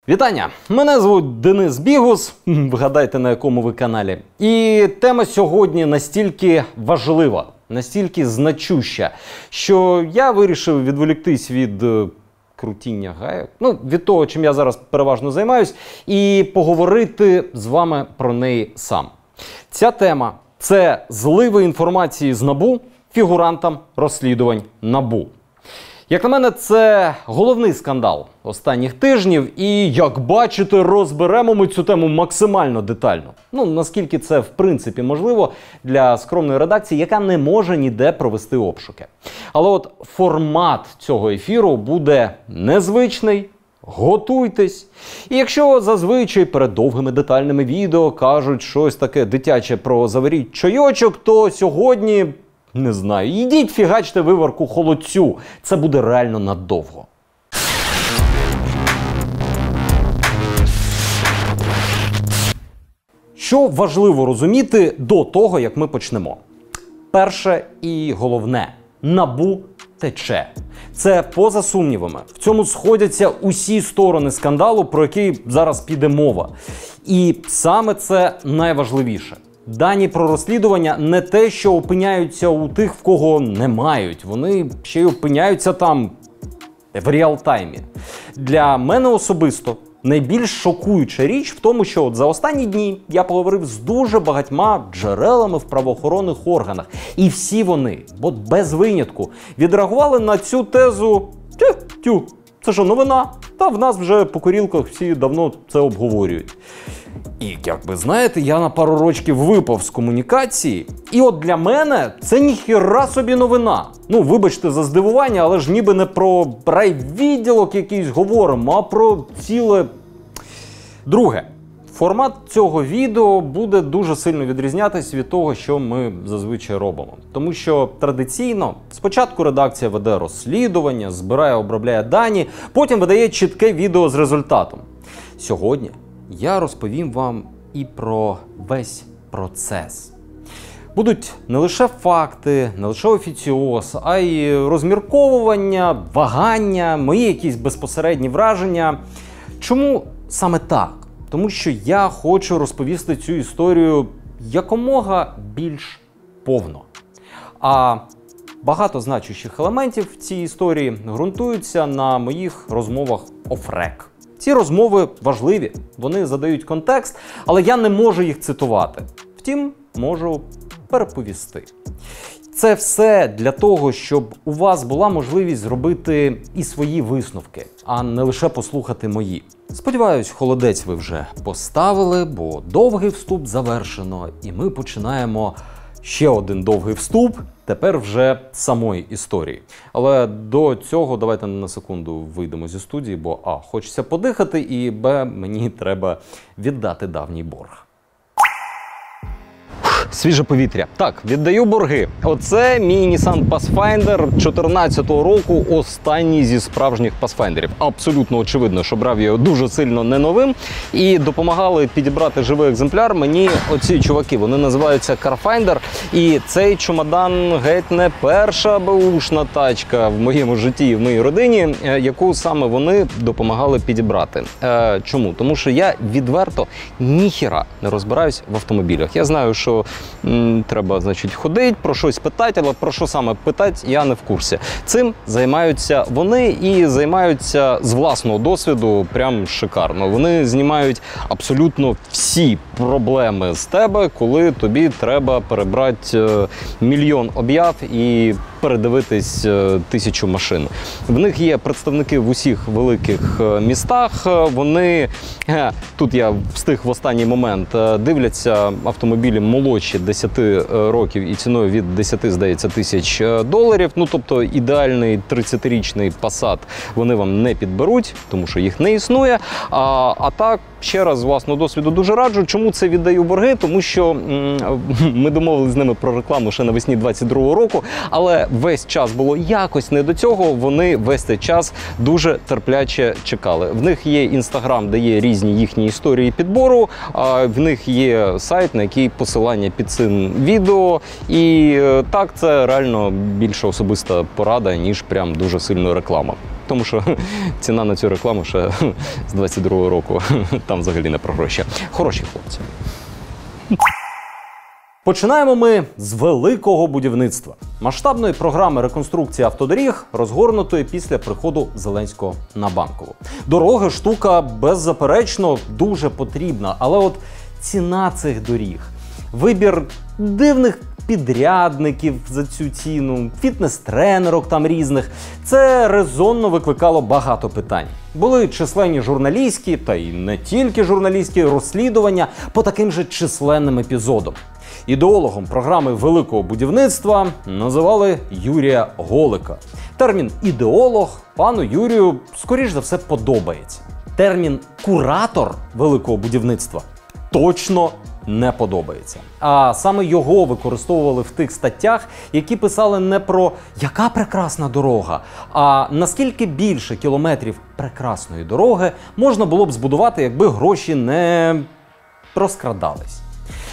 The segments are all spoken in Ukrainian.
Вітання! Мене звуть Денис Бігус, вгадайте на якому ви каналі. І тема сьогодні настільки важлива, настільки значуща, що я вирішив відволіктись від крутіння гайок, від того, чим я зараз переважно займаюсь, і поговорити з вами про неї сам. Ця тема – це зливи інформації з НАБУ фігурантам розслідувань НАБУ. Як на мене, це головний скандал останніх тижнів, і, як бачите, розберемо ми цю тему максимально детально. Наскільки це, в принципі, можливо для скромної редакції, яка не може ніде провести обшуки. Але от формат цього ефіру буде незвичний, готуйтесь. І якщо зазвичай перед довгими детальними відео кажуть щось таке дитяче про «заваріть чайочок», то сьогодні... не знаю. Ідіть фігачте виварку холодцю. Це буде реально надовго. Що важливо розуміти до того, як ми почнемо? Перше і головне. НАБУ тече. Це поза сумнівами. В цьому сходяться усі сторони скандалу, про який зараз піде мова. І саме це найважливіше. Дані про розслідування не те, що опиняються у тих, в кого не мають. Вони ще й опиняються там в реал-таймі. Для мене особисто найбільш шокуюча річ в тому, що за останні дні я поговорив з дуже багатьма джерелами в правоохоронних органах. І всі вони, без винятку, відреагували на цю тезу «Тю, це що, новина? Та в нас вже по курілках всі давно це обговорюють». І, як ви знаєте, я на пару рочків випав з комунікації, і от для мене це ніхіра собі новина. Вибачте за здивування, але ж ніби не про райвідділок якийсь говоримо, а про ціле... Друге. Формат цього відео буде дуже сильно відрізнятися від того, що ми зазвичай робимо. Тому що традиційно спочатку редакція веде розслідування, збирає, обробляє дані, потім видає чітке відео з результатом. Сьогодні я розповім вам і про весь процес. Будуть не лише факти, не лише офіціоз, а й розмірковування, вагання, мої якісь безпосередні враження. Чому саме так? Тому що я хочу розповісти цю історію якомога більш повно. А багато значущих елементів в цій історії ґрунтуються на моїх розмовах оф-рек. Ці розмови важливі, вони задають контекст, але я не можу їх цитувати. Втім, можу переповісти. Це все для того, щоб у вас була можливість зробити і свої висновки, а не лише послухати мої. Сподіваюсь, холодець ви вже поставили, бо довгий вступ завершено, і ми починаємо ще один довгий вступ, тепер вже самої історії. Але до цього давайте на секунду вийдемо зі студії, бо а, хочеться подихати, і б, мені треба віддати давній борг. Свіже повітря. Так, віддаю борги. Оце мій Nissan Pathfinder 2014 року, останній зі справжніх Pathfinderів. Абсолютно очевидно, що брав я його дуже сильно не новим. І допомагали підібрати живий екземпляр мені оці чуваки. Вони називаються Carfinder. І цей чемодан геть не перша беушна тачка в моєму житті і в моїй родині, яку саме вони допомагали підібрати. Чому? Тому що я відверто ніхіра не розбираюсь в автомобілях. Я знаю, що треба, ходити, про щось питати, але про що саме питати, я не в курсі. Цим займаються вони і займаються з власного досвіду прям шикарно. Вони знімають абсолютно всі проблеми з тебе, коли тобі треба перебрати мільйон об'яв і передивитись 1000 машин. В них є представники в усіх великих містах. Вони, тут я встиг в останній момент, дивляться автомобілі молодші 10 років і ціною від 10, здається, тисяч доларів. Тобто ідеальний 30-річний Passat вони вам не підберуть, тому що їх не існує. А так, ще раз з власного досвіду дуже раджу. Чому це віддаю борги? Тому що ми домовилися з ними про рекламу ще навесні 22-го року, але весь час було якось не до цього, вони весь цей час дуже терпляче чекали. В них є інстаграм, де є різні їхні історії підбору, а в них є сайт, на який посилання під цим відео. І так, це реально більше особиста порада, ніж прям дуже сильна реклама. Тому що ціна на цю рекламу ще з 22-го року, там взагалі не про гроші. Хороші хлопці. Починаємо ми з великого будівництва. Масштабної програми реконструкції автодоріг, розгорнутої після приходу Зеленського на Банкову. Дороги – штука, беззаперечно, дуже потрібна. Але от ціна цих доріг, вибір дивних підрядників за цю ціну, фітнес-тренерок там різних – це резонно викликало багато питань. Були численні журналістські, та й не тільки журналістські, розслідування по таким же численним епізодам. Ідеологом програми великого будівництва називали Юрія Голика. Термін «ідеолог» пану Юрію, скоріш за все, подобається. Термін «куратор великого будівництва» точно не подобається. А саме його використовували в тих статтях, які писали не про «яка прекрасна дорога», а наскільки більше кілометрів прекрасної дороги можна було б збудувати, якби гроші не розкрадались.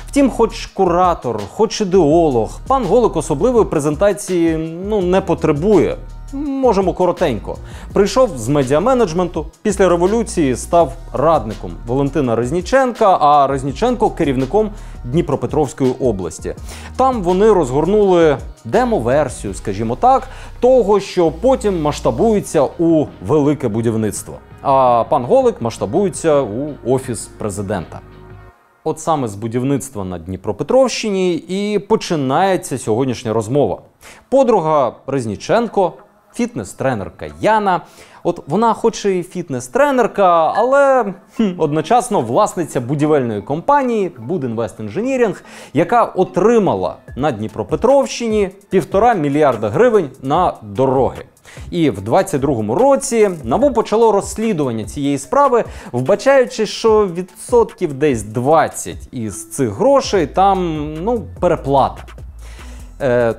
Втім, хоч куратор, хоч ідеолог, пан Голик особливої презентації не потребує. Можемо коротенько. Прийшов з медіаменеджменту, після революції став радником Валентина Резніченка, а Резніченко – керівником Дніпропетровської області. Там вони розгорнули демо-версію, скажімо так, того, що потім масштабується у велике будівництво. А пан Голик масштабується у Офіс президента. От саме з будівництва на Дніпропетровщині і починається сьогоднішня розмова. Подруга Резніченко, фітнес-тренерка Яна. От вона хоч і фітнес-тренерка, але одночасно власниця будівельної компанії «Будінвестінженірінг», яка отримала на Дніпропетровщині 1,5 мільярда гривень на дороги. І в 22-му році НАБУ почало розслідування цієї справи, вбачаючи, що відсотків десь 20 із цих грошей там, переплата.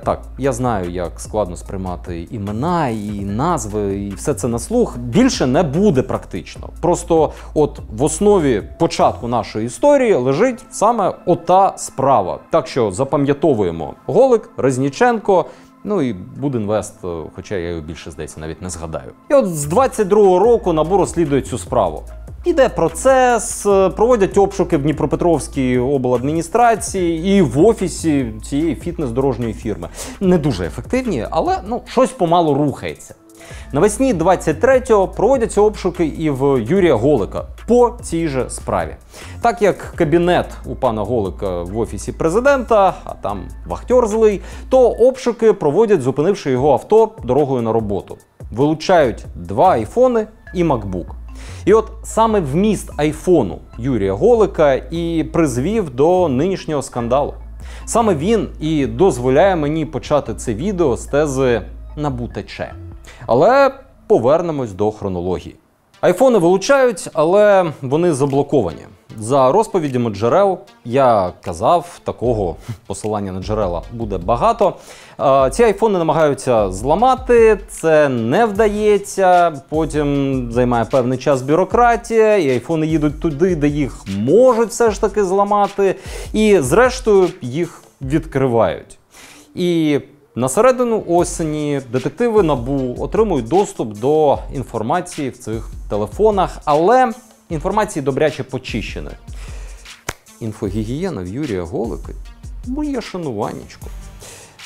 Так, я знаю, як складно сприймати імена і назви, і все це на слух. Більше не буде практично. Просто от в основі початку нашої історії лежить саме ота справа. Так що запам'ятовуємо: Голик, Резніченко, і Будінвест, хоча я його більше, здається, навіть не згадаю. І от з 22-го року НАБУ розслідує цю справу. Іде процес, проводять обшуки в Дніпропетровській обладміністрації і в офісі цієї фітнес-дорожньої фірми. Не дуже ефективні, але щось помалу рухається. Навесні 23-го проводяться обшуки і в Юрія Голика по цій же справі. Так як кабінет у пана Голика в Офісі президента, а там вахтер злий, то обшуки проводять, зупинивши його авто дорогою на роботу. Вилучають 2 айфони і макбук. І от саме вміст айфону Юрія Голика і призвів до нинішнього скандалу. Саме він і дозволяє мені почати це відео з тези «НАБУ тече». Але повернемось до хронології. Айфони вилучають, але вони заблоковані. За розповідями джерел, я казав, такого посилання на джерела буде багато. Ці айфони намагаються зламати, це не вдається, потім займає певний час бюрократія, і айфони їдуть туди, де їх можуть все ж таки зламати, і зрештою їх відкривають. І на середину осені детективи НАБУ отримують доступ до інформації в цих телефонах, але інформації добряче почищеної. Інфогігієна в Юрія Голика – моє шануваннячко.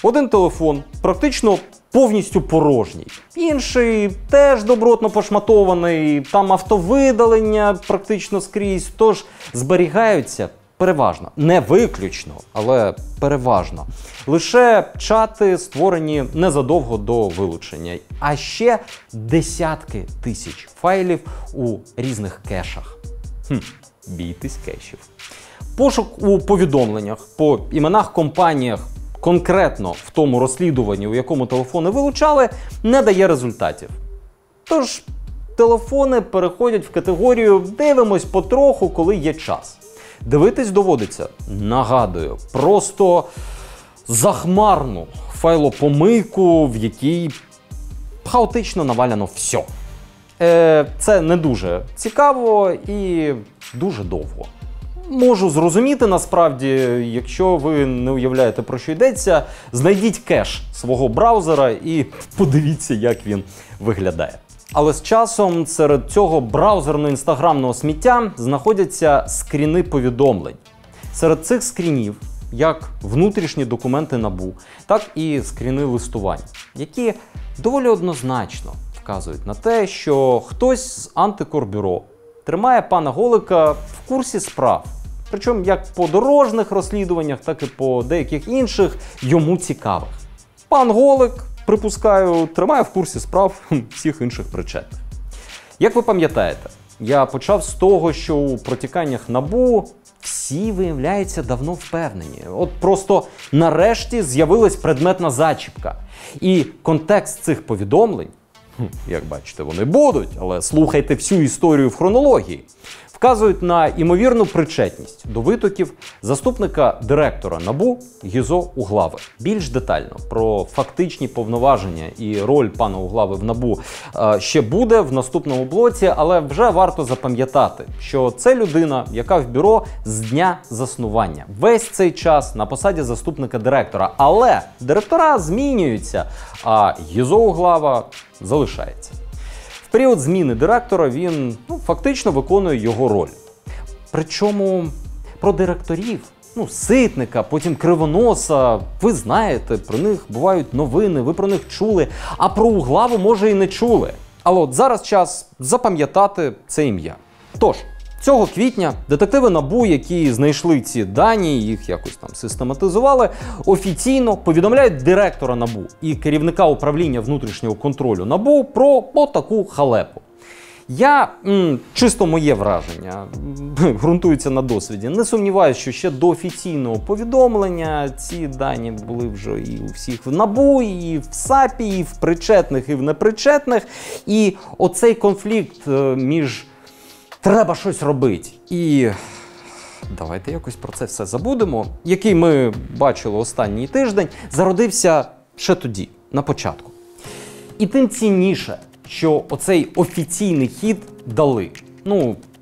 Один телефон практично повністю порожній, інший теж добротно пошматований, там автовидалення практично скрізь, тож зберігаються переважно, не виключно, але переважно, лише чати, створені незадовго до вилучення, а ще десятки тисяч файлів у різних кешах. Бійтесь кешів. Пошук у повідомленнях по іменах компаніях, конкретно в тому розслідуванні, у якому телефони вилучали, не дає результатів. Тож телефони переходять в категорію «дивимось потроху, коли є час». Дивитись доводиться, нагадую, просто захмарну файлопомийку, в якій хаотично наваляно все. Це не дуже цікаво і дуже довго. Можу зрозуміти насправді, якщо ви не уявляєте, про що йдеться, знайдіть кеш свого браузера і подивіться, як він виглядає. Але з часом серед цього браузерно-інстаграмного сміття знаходяться скріни повідомлень. Серед цих скрінів як внутрішні документи НАБУ, так і скріни листувань, які доволі однозначно вказують на те, що хтось з антикорбюро тримає пана Голика в курсі справ. Причому як по дорожніх розслідуваннях, так і по деяких інших йому цікавих. Пан Голик, припускаю, тримає в курсі справ всіх інших причетних. Як ви пам'ятаєте, я почав з того, що у протіканнях НАБУ всі, виявляється, давно впевнені. От просто нарешті з'явилась предметна зачіпка. І контекст цих повідомлень, як бачите, вони будуть, але слухайте всю історію в хронології, вказують на імовірну причетність до витоків заступника директора НАБУ Гізо Углави. Більш детально про фактичні повноваження і роль пана Углави в НАБУ ще буде в наступному блоці, але вже варто запам'ятати, що це людина, яка в бюро з дня заснування. Весь цей час на посаді заступника директора. Але директора змінюються, а Гізо Углава залишається. В період зміни директора він фактично виконує його роль. Причому про директорів, Ситника, потім Кривоноса, ви знаєте, про них бувають новини, ви про них чули, а про Углаву, може, і не чули. Але от зараз час запам'ятати це ім'я. Тож, цього квітня детективи НАБУ, які знайшли ці дані, їх якось там систематизували, офіційно повідомляють директора НАБУ і керівника управління внутрішнього контролю НАБУ про отаку халепу. Чисто моє враження, ґрунтується на досвіді, не сумніваюся, що ще до офіційного повідомлення ці дані були вже і у всіх в НАБУ, і в САПі, і в причетних, і в непричетних. І оцей конфлікт між «треба щось робити» і «давайте якось про це все забудемо», який ми бачили останній тиждень, зародився ще тоді, на початку. І тим цінніше, що оцей офіційний хід дали.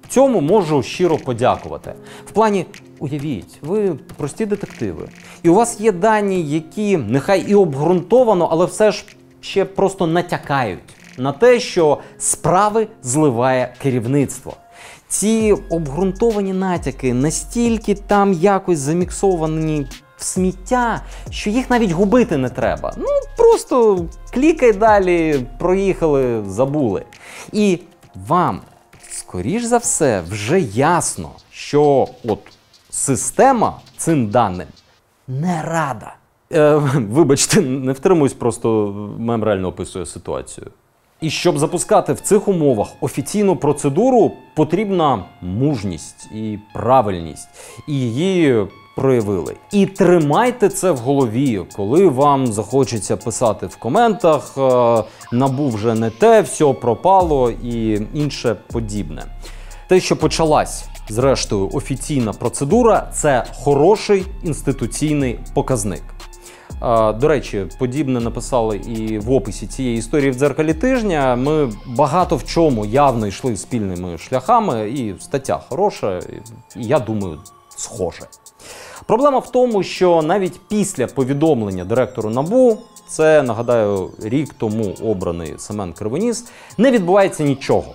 Цьому можу щиро подякувати. В плані, уявіть, ви прості детективи, і у вас є дані, які нехай і обґрунтовано, але все ж ще просто натякають на те, що справи зливає керівництво. Ці обґрунтовані натяки настільки там якось заміксовані в сміття, що їх навіть губити не треба. Просто клікай далі, проїхали, забули. І вам, скоріш за все, вже ясно, що от система цим даним не рада. Вибачте, не втримуюсь, просто мем реально описує ситуацію. І щоб запускати в цих умовах офіційну процедуру, потрібна мужність і правильність. І її проявили. І тримайте це в голові, коли вам захочеться писати в коментах «НАБУ вже не те, все пропало» і інше подібне. Те, що почалась, зрештою, офіційна процедура – це хороший інституційний показник. До речі, подібне написали і в описі цієї історії в «Дзеркалі тижня». Ми багато в чому явно йшли спільними шляхами, і стаття хороша, і, я думаю, схоже. Проблема в тому, що навіть після повідомлення директору НАБУ, це, нагадаю, рік тому обраний Семен Кривоніс, не відбувається нічого.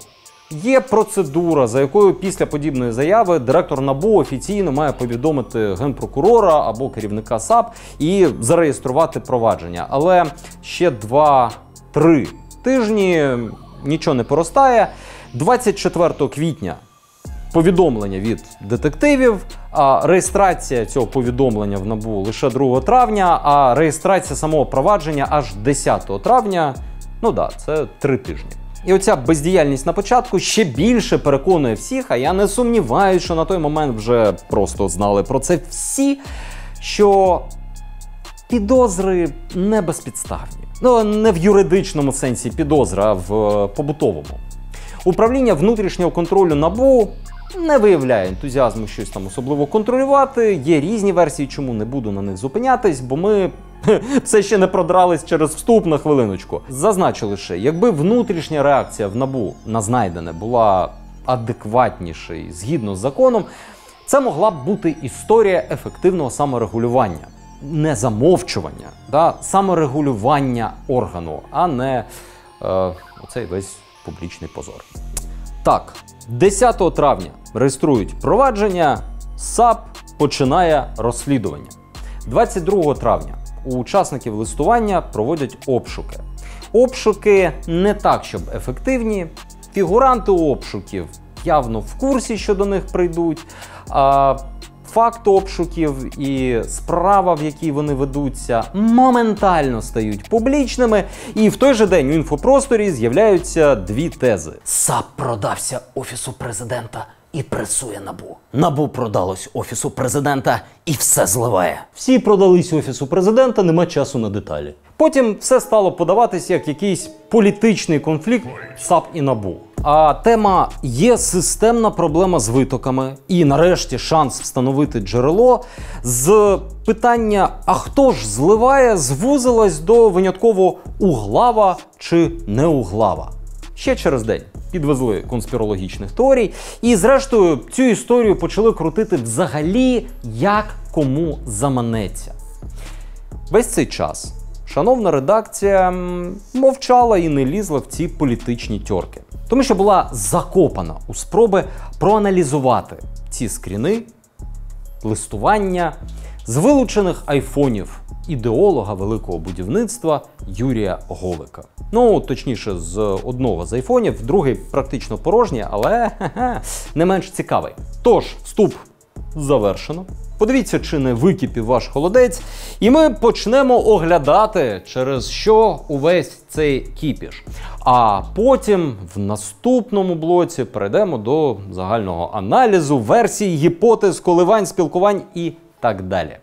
Є процедура, за якою після подібної заяви директор НАБУ офіційно має повідомити генпрокурора або керівника САП і зареєструвати провадження. Але ще 2-3 тижні нічого не поростає. 24 квітня повідомлення від детективів, а реєстрація цього повідомлення в НАБУ лише 2 травня, а реєстрація самого провадження аж 10 травня. Це 3 тижні. І оця бездіяльність на початку ще більше переконує всіх, а я не сумніваюся, що на той момент вже просто знали про це всі, що підозри не безпідставні. Не в юридичному сенсі підозри, а в побутовому. Управління внутрішнього контролю НАБУ не виявляє ентузіазму щось там особливо контролювати. Є різні версії, чому, не буду на них зупинятись, бо ми все ще не продрались через вступ, на хвилиночку. Зазначу лише, якби внутрішня реакція в НАБУ на знайдене була адекватнішою, згідно з законом, це могла б бути історія ефективного саморегулювання. Не замовчування, саморегулювання органу, а не оцей весь публічний позор. Так, 10 травня реєструють провадження, САП починає розслідування. 22 травня у учасників листування проводять обшуки. Обшуки не так, щоб ефективні. Фігуранти обшуків явно в курсі, що до них прийдуть. Факт обшуків і справа, в якій вони ведуться, моментально стають публічними. І в той же день у інфопросторі з'являються дві тези. САП продався Офісу Президента і пресує НАБУ. НАБУ продалось Офісу Президента і все зливає. Всі продались Офісу Президента, нема часу на деталі. Потім все стало подаватись як якийсь політичний конфлікт САП і НАБУ. А тема «Є системна проблема з витоками» і нарешті шанс встановити джерело з питання «А хто ж зливає?» звузилась до винятково углава чи неуглава. Ще через день підвезли конспірологічних теорій і зрештою цю історію почали крутити взагалі як кому заманеться. Весь цей час шановна редакція мовчала і не лізла в ці політичні тьорки. Тому що була закопана у спроби проаналізувати ці скріни, листування з вилучених айфонів ідеолога великого будівництва Юрія Голика. Ну, точніше, з одного з айфонів, другий практично порожній, але не менш цікавий. Тож, вступ завершено. Подивіться, чи не википів ваш холодець, і ми почнемо оглядати, через що увесь цей кіпіш. А потім в наступному блоці перейдемо до загального аналізу, версій, гіпотез, коливань, спілкувань і так далі.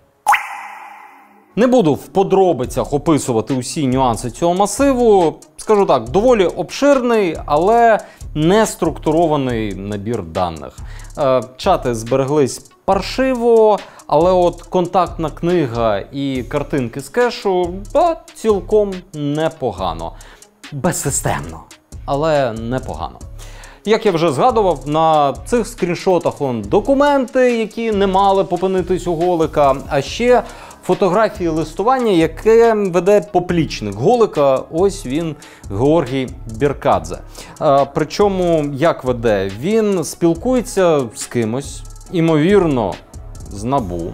Не буду в подробицях описувати усі нюанси цього масиву. Скажу так, доволі обширний, але не структурований набір даних. Чати збереглись паршиво, але от контактна книга і картинки з кешу цілком непогано. Безсистемно, але непогано. Як я вже згадував, на цих скріншотах документи, які не мали попинитись у Голика, а ще фотографії листування, яке веде поплічник Голика, ось він, Георгій Біркадзе. Причому, як веде? Він спілкується з кимось, імовірно, з НАБУ,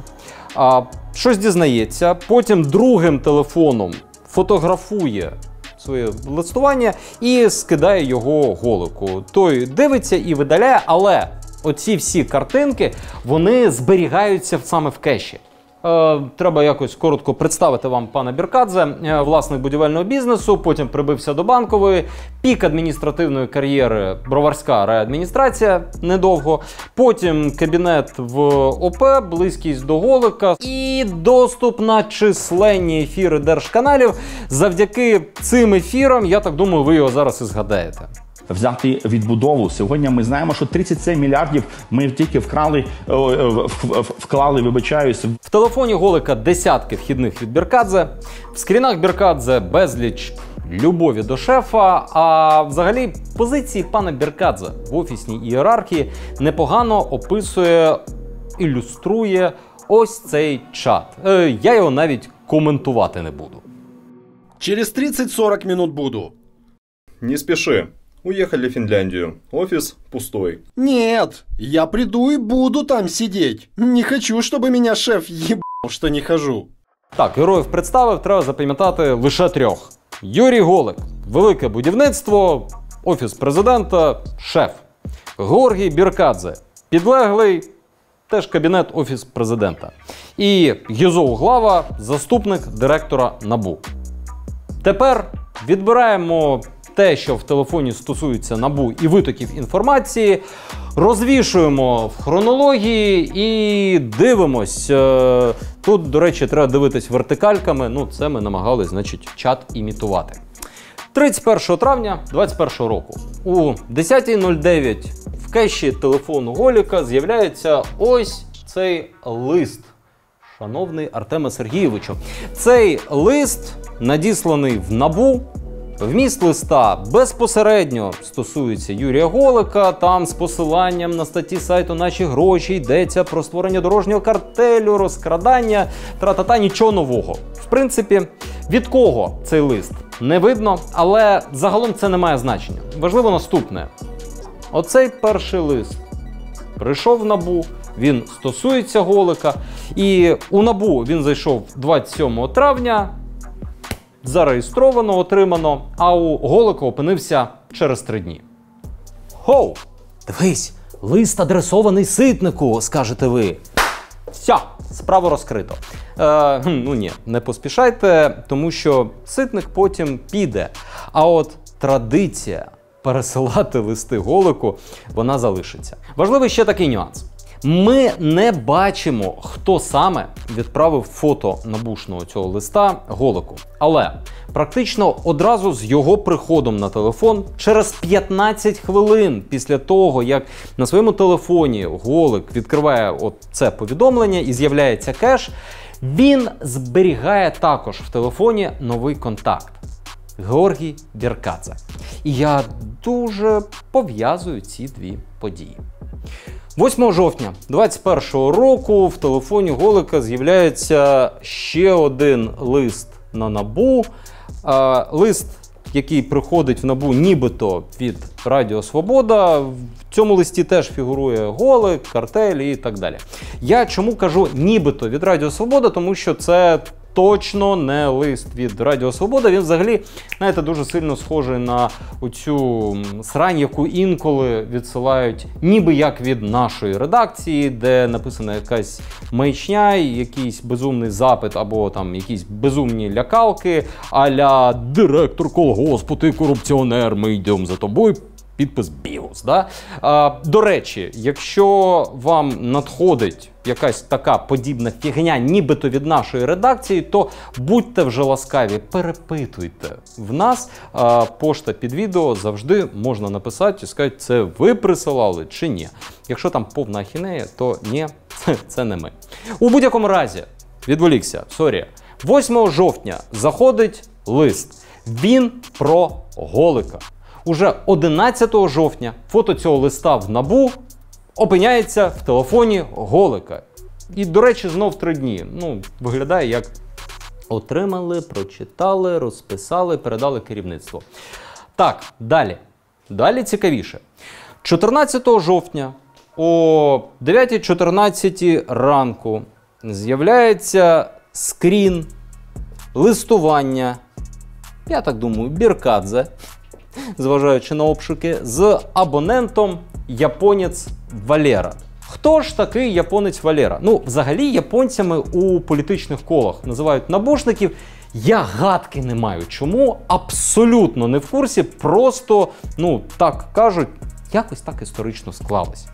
щось дізнається, потім другим телефоном фотографує своє листування і скидає його Голику. Той дивиться і видаляє, але оці всі картинки, вони зберігаються саме в кеші. Треба якось коротко представити вам пана Біркадзе, власник будівельного бізнесу, потім прибився до Банкової, пік адміністративної кар'єри Броварська райадміністрація недовго, потім кабінет в ОП, близькість до Голика і доступ на численні ефіри держканалів. Завдяки цим ефірам, я так думаю, ви його зараз і згадаєте. Взяти відбудову. Сьогодні ми знаємо, що 37 мільярдів ми тільки вклали, вибачаюсь. В телефоні Голика десятки вхідних від Біркадзе, в скрінах Біркадзе безліч любові до шефа, а взагалі позиції пана Біркадзе в офісній ієрархії непогано описує, ілюструє ось цей чат. Я його навіть коментувати не буду. Через 30-40 минут буду. Не спеши. Уехали в Финляндию. Офис пустой. Нет, я приду и буду там сидеть. Не хочу, чтобы меня шеф ебал, что не хожу. Так, героїв представив, треба запам'ятати лише трьох. Юрій Голик, велике будівництво, Офіс Президента, шеф. Георгій Біркадзе, підлеглий, теж кабінет Офіс Президента. І Гізо Углава, заступник директора НАБУ. Тепер відбираємо те, що в телефоні стосується НАБУ і витоків інформації, розвішуємо в хронології і дивимось. Тут, до речі, треба дивитись вертикальками, ну це ми намагались, значить, чат імітувати. 31 травня 2021 року у 10:09 в кеші телефону Голика з'являється ось цей лист. Шановний Артеме Сергійовичу, цей лист надісланий в НАБУ. Вміст листа безпосередньо стосується Юрія Голика, там з посиланням на статті сайту «Наші гроші» йдеться про створення дорожнього картелю, розкрадання, тра-та-та, нічого нового. В принципі, Від кого цей лист? Не видно, але загалом це не має значення. Важливо наступне. Оцей перший лист прийшов в НАБУ, він стосується Голика, і у НАБУ він зайшов 27 травня, зареєстровано, отримано, а у Голика опинився через 3 дні. Хоу! Дивись, лист адресований Ситнику, скажете ви. Все, справу розкрито. Ну ні, не поспішайте, тому що Ситник потім піде. А от традиція пересилати листи Голику, вона залишиться. Важливий ще такий нюанс. Ми не бачимо, хто саме відправив фото набушного цього листа Голику. Але практично одразу з його приходом на телефон, через 15 хвилин після того, як на своєму телефоні Голик відкриває це повідомлення і з'являється кеш, він зберігає також в телефоні новий контакт – Георгій Біркадзе. І я дуже пов'язую ці дві події. 8 жовтня 2021 року в телефоні Голика з'являється ще один лист на НАБУ. Лист, який приходить в НАБУ нібито від Радіо Свобода. В цьому листі теж фігурує Голик, Картель і так далі. Я чому кажу нібито від Радіо Свобода? Тому що це точно не лист від Радіо Свобода. Він взагалі, знаєте, дуже сильно схожий на оцю срань, яку інколи відсилають ніби як від нашої редакції, де написана якась маячня, якийсь безумний запит або там якісь безумні лякалки, а-ля «Директор колгоспу, ти корупціонер, ми йдемо за тобою». Підпис BIOS, да? До речі, якщо вам надходить якась така подібна фігня, нібито від нашої редакції, то будьте вже ласкаві, перепитуйте в нас. Пошта під відео завжди можна написати і сказати, це ви присилали чи ні. Якщо там повна ахінея, то ні, це не ми. У будь-якому разі, відволікся, сорі. 8 жовтня заходить лист. Він про Голика. Уже 11 жовтня фото цього листа в НАБУ опиняється в телефоні Голика. І, до речі, знов 3 дні. Ну, виглядає як отримали, прочитали, розписали, передали керівництву. Так, далі. Далі цікавіше. 14 жовтня о 9:14 ранку з'являється скрін листування, я так думаю, Біркадзе, зважаючи на обшуки, з абонентом японець Валера. Хто ж такий японець Валера? Ну, взагалі, японцями у політичних колах називають набушників. Я гадки не маю чому, абсолютно не в курсі, просто, ну, так кажуть, якось так історично склалось.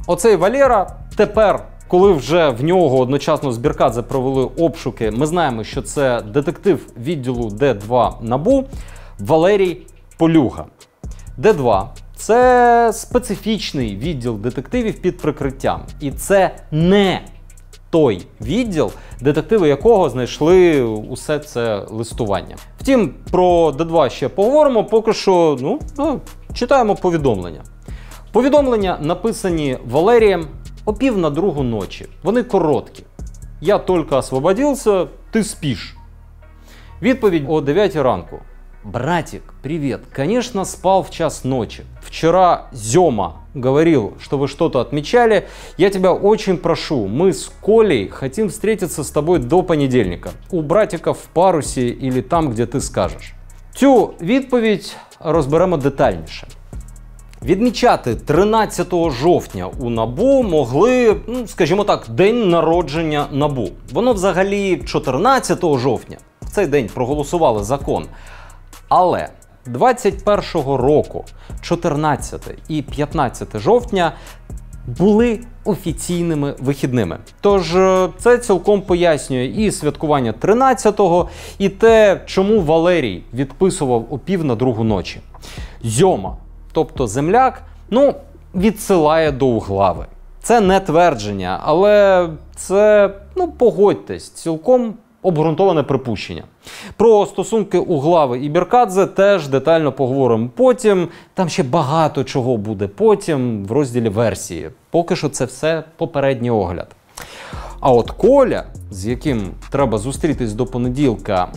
Оцей Валера тепер, коли вже в нього одночасно з Біркадзе провели обшуки, ми знаємо, що це детектив відділу Д2 НАБУ Валерій Полюга. Д2 – це специфічний відділ детективів під прикриттям. І це не той відділ, детективи якого знайшли усе це листування. Втім, про Д2 ще поговоримо, поки що, читаємо повідомлення. Повідомлення написані Валерієм о 1:30 ночі. Вони короткі. «Я тільки освободився, ти спиш». Відповідь о 9 ранку. «Братик, привет. Конечно, спал в час ночи. Вчера Зёма говорил, что вы что-то отмечали. Я тебя очень прошу, мы с Колей хотим встретиться с тобой до понедельника. У братика в парусі или там, где ти скажеш». Цю відповідь розберемо детальніше. Відмічати 13 жовтня у НАБУ могли, скажімо так, день народження НАБУ. Воно взагалі 14 жовтня. В цей день проголосували закон. Але 21-го року, 14 і 15 жовтня, були офіційними вихідними. Тож це цілком пояснює і святкування 13-го, і те, чому Валерій відписував о 1:30 ночі. Зьома, тобто земляк, відсилає до Углави. Це не твердження, але це, погодьтесь, цілком обґрунтоване припущення. Про стосунки Углави і Біркадзе теж детально поговоримо потім. Там ще багато чого буде потім в розділі версії. Поки що це все попередній огляд. А от Коля, з яким треба зустрітись до понеділка,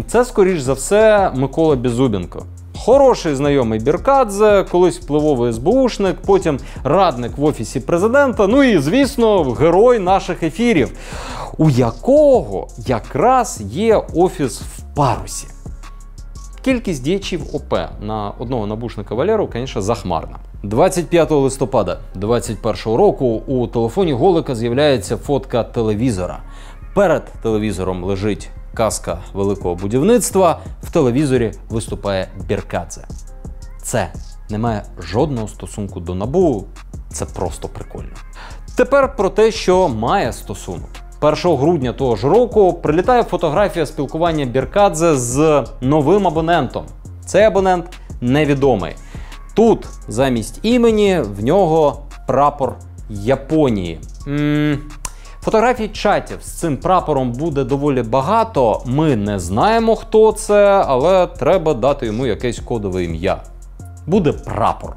це, скоріш за все, Микола Беззубенко. Хороший знайомий Біркадзе, колись впливовий СБУшник, потім радник в Офісі Президента, ну і, звісно, герой наших ефірів, у якого якраз є офіс в Парусі. Кількість діячів ОП на одного набушника Валеру, звісно, захмарна. 25 листопада 2021 року у телефоні Голика з'являється фотка телевізора. Перед телевізором лежить каска великого будівництва, в телевізорі виступає Біркадзе. Це не має жодного стосунку до НАБУ, це просто прикольно. Тепер про те, що має стосунок. 1 грудня того ж року прилітає фотографія спілкування Біркадзе з новим абонентом. Цей абонент невідомий. Тут замість імені в нього прапор Японії. Фотографій чатів з цим прапором буде доволі багато. Ми не знаємо, хто це, але треба дати йому якесь кодове ім'я. Буде прапор.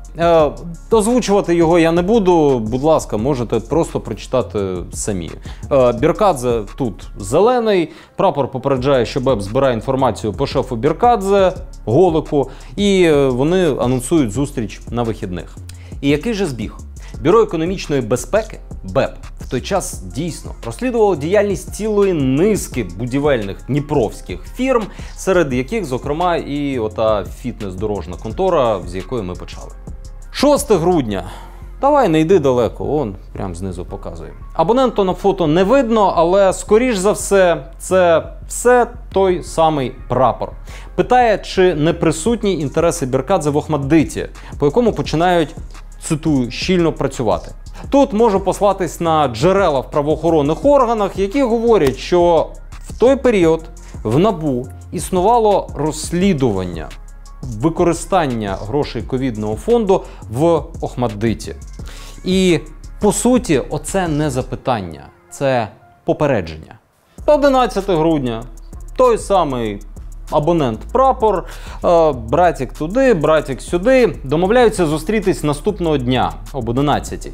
Озвучувати його я не буду, будь ласка, можете просто прочитати самі. Біркадзе тут зелений, прапор попереджає, що БЕП збирає інформацію по шефу Біркадзе, Голику, і вони анонсують зустріч на вихідних. І який же збіг? Бюро економічної безпеки, БЕП, в той час дійсно розслідувало діяльність цілої низки будівельних дніпровських фірм, серед яких, зокрема, і ота фітнес-дорожна контора, з якої ми почали. 6 грудня. Давай, не йди далеко, он прямо знизу показує. Абонента на фото не видно, але, скоріш за все, це все той самий прапор. Питає, чи не присутні інтереси Біркадзе в Охмаддиті, по якому починають, цитую, щільно працювати. Тут можу послатись на джерела в правоохоронних органах, які говорять, що в той період в НАБУ існувало розслідування використання грошей ковідного фонду в Охмаддиті. І, по суті, оце не запитання, це попередження. 11 грудня той самий абонент-прапор, братік туди, братік сюди, домовляються зустрітись наступного дня об 11-й.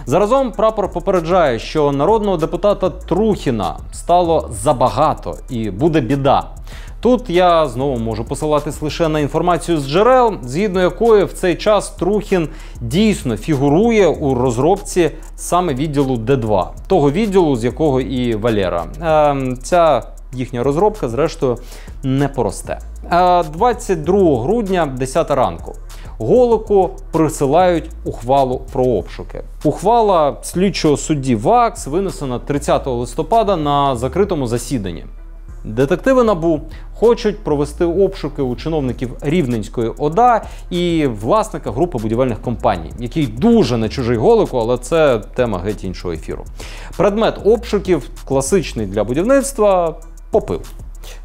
Заразом прапор попереджає, що народного депутата Трухіна стало забагато і буде біда. Тут я знову можу посилатись лише на інформацію з джерел, згідно якої в цей час Трухін дійсно фігурує у розробці саме відділу Д2, того відділу, з якого і Валера. Ця їхня розробка, зрештою, не поросте. 22 грудня, 10 ранку, Голику присилають ухвалу про обшуки. Ухвала слідчого судді ВАКС винесена 30 листопада на закритому засіданні. Детективи НАБУ хочуть провести обшуки у чиновників Рівненської ОДА і власника групи будівельних компаній, який дуже не чужий Голику, але це тема геть іншого ефіру. Предмет обшуків класичний для будівництва – попил.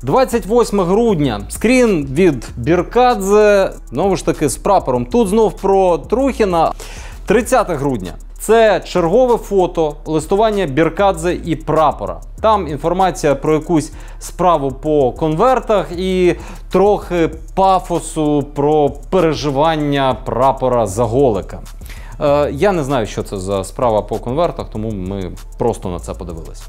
28 грудня. Скрін від Біркадзе, знову ж таки з прапором. Тут знов про Трухіна. 30 грудня. Це чергове фото листування Біркадзе і прапора. Там інформація про якусь справу по конвертах і трохи пафосу про переживання прапора за Голика. Я не знаю, що це за справа по конвертах, тому ми просто на це подивились.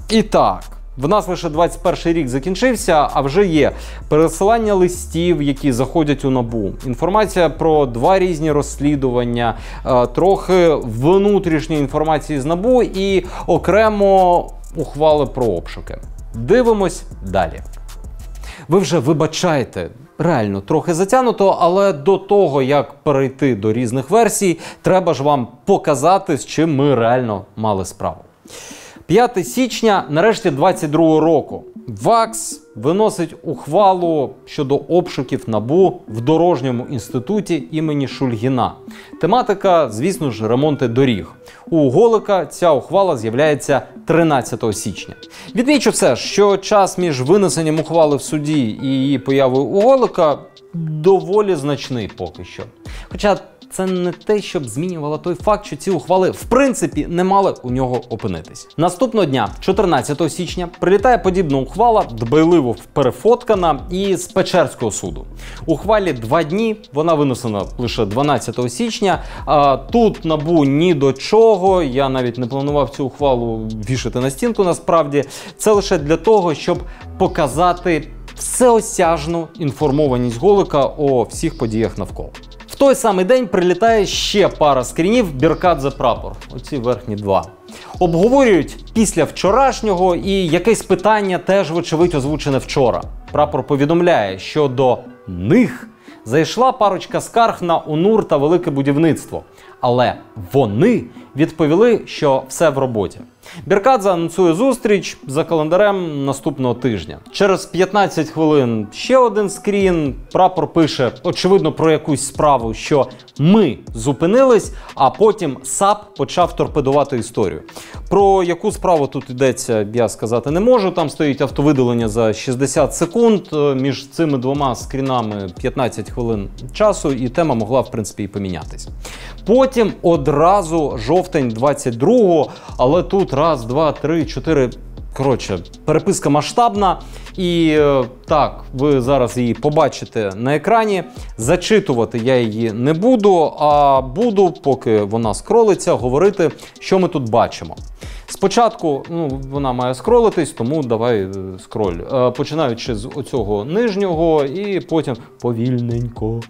І так. В нас лише 21 рік закінчився, а вже є пересилання листів, які заходять у НАБУ, інформація про 2 різні розслідування, трохи внутрішньої інформації з НАБУ і окремо ухвали про обшуки. Дивимось далі. Ви вже вибачайте, реально трохи затягнуто, але до того, як перейти до різних версій, треба ж вам показати, з чим ми реально мали справу. 5 січня, нарешті 22 року. ВАКС виносить ухвалу щодо обшуків НАБУ в дорожньому інституті імені Шульгіна. Тематика, звісно ж, ремонти доріг. У Голика ця ухвала з'являється 13 січня. Відмічу все, що час між винесенням ухвали в суді і її появою у Голика доволі значний поки що. Хоча це не те, щоб змінювало той факт, що ці ухвали в принципі не мали у нього опинитись. Наступного дня, 14 січня, прилітає подібна ухвала, дбайливо перефоткана і з Печерського суду. Ухвалі 2 дні, вона винесена лише 12 січня. Тут НАБУ ні до чого, я навіть не планував цю ухвалу вішати на стінку насправді. Це лише для того, щоб показати всеосяжну інформованість Голика о всіх подіях навколо. В той самий день прилітає ще пара скрінів Біркадзе прапор, оці верхні 2. Обговорюють після вчорашнього і якесь питання теж вочевидь озвучене вчора. Прапор повідомляє, що до них зайшла парочка скарг на ОНУР та велике будівництво. Але вони відповіли, що все в роботі. Біркадзе анонсує зустріч за календарем наступного тижня. Через 15 хвилин ще один скрін. Прапор пише, очевидно, про якусь справу, що ми зупинились, а потім САП почав торпедувати історію. Про яку справу тут йдеться, я сказати не можу. Там стоїть автовидалення за 60 секунд. Між цими 2 скрінами 15 хвилин часу, і тема могла, в принципі, і помінятись. Потім одразу жовтень 22-го, але тут 1, 2, 3, 4... Коротше, переписка масштабна. І так, ви зараз її побачите на екрані. Зачитувати я її не буду, а буду, поки вона скролиться, говорити, що ми тут бачимо. Спочатку, вона має скролитись, тому давай скроль. Починаючи з оцього нижнього і потім повільненько.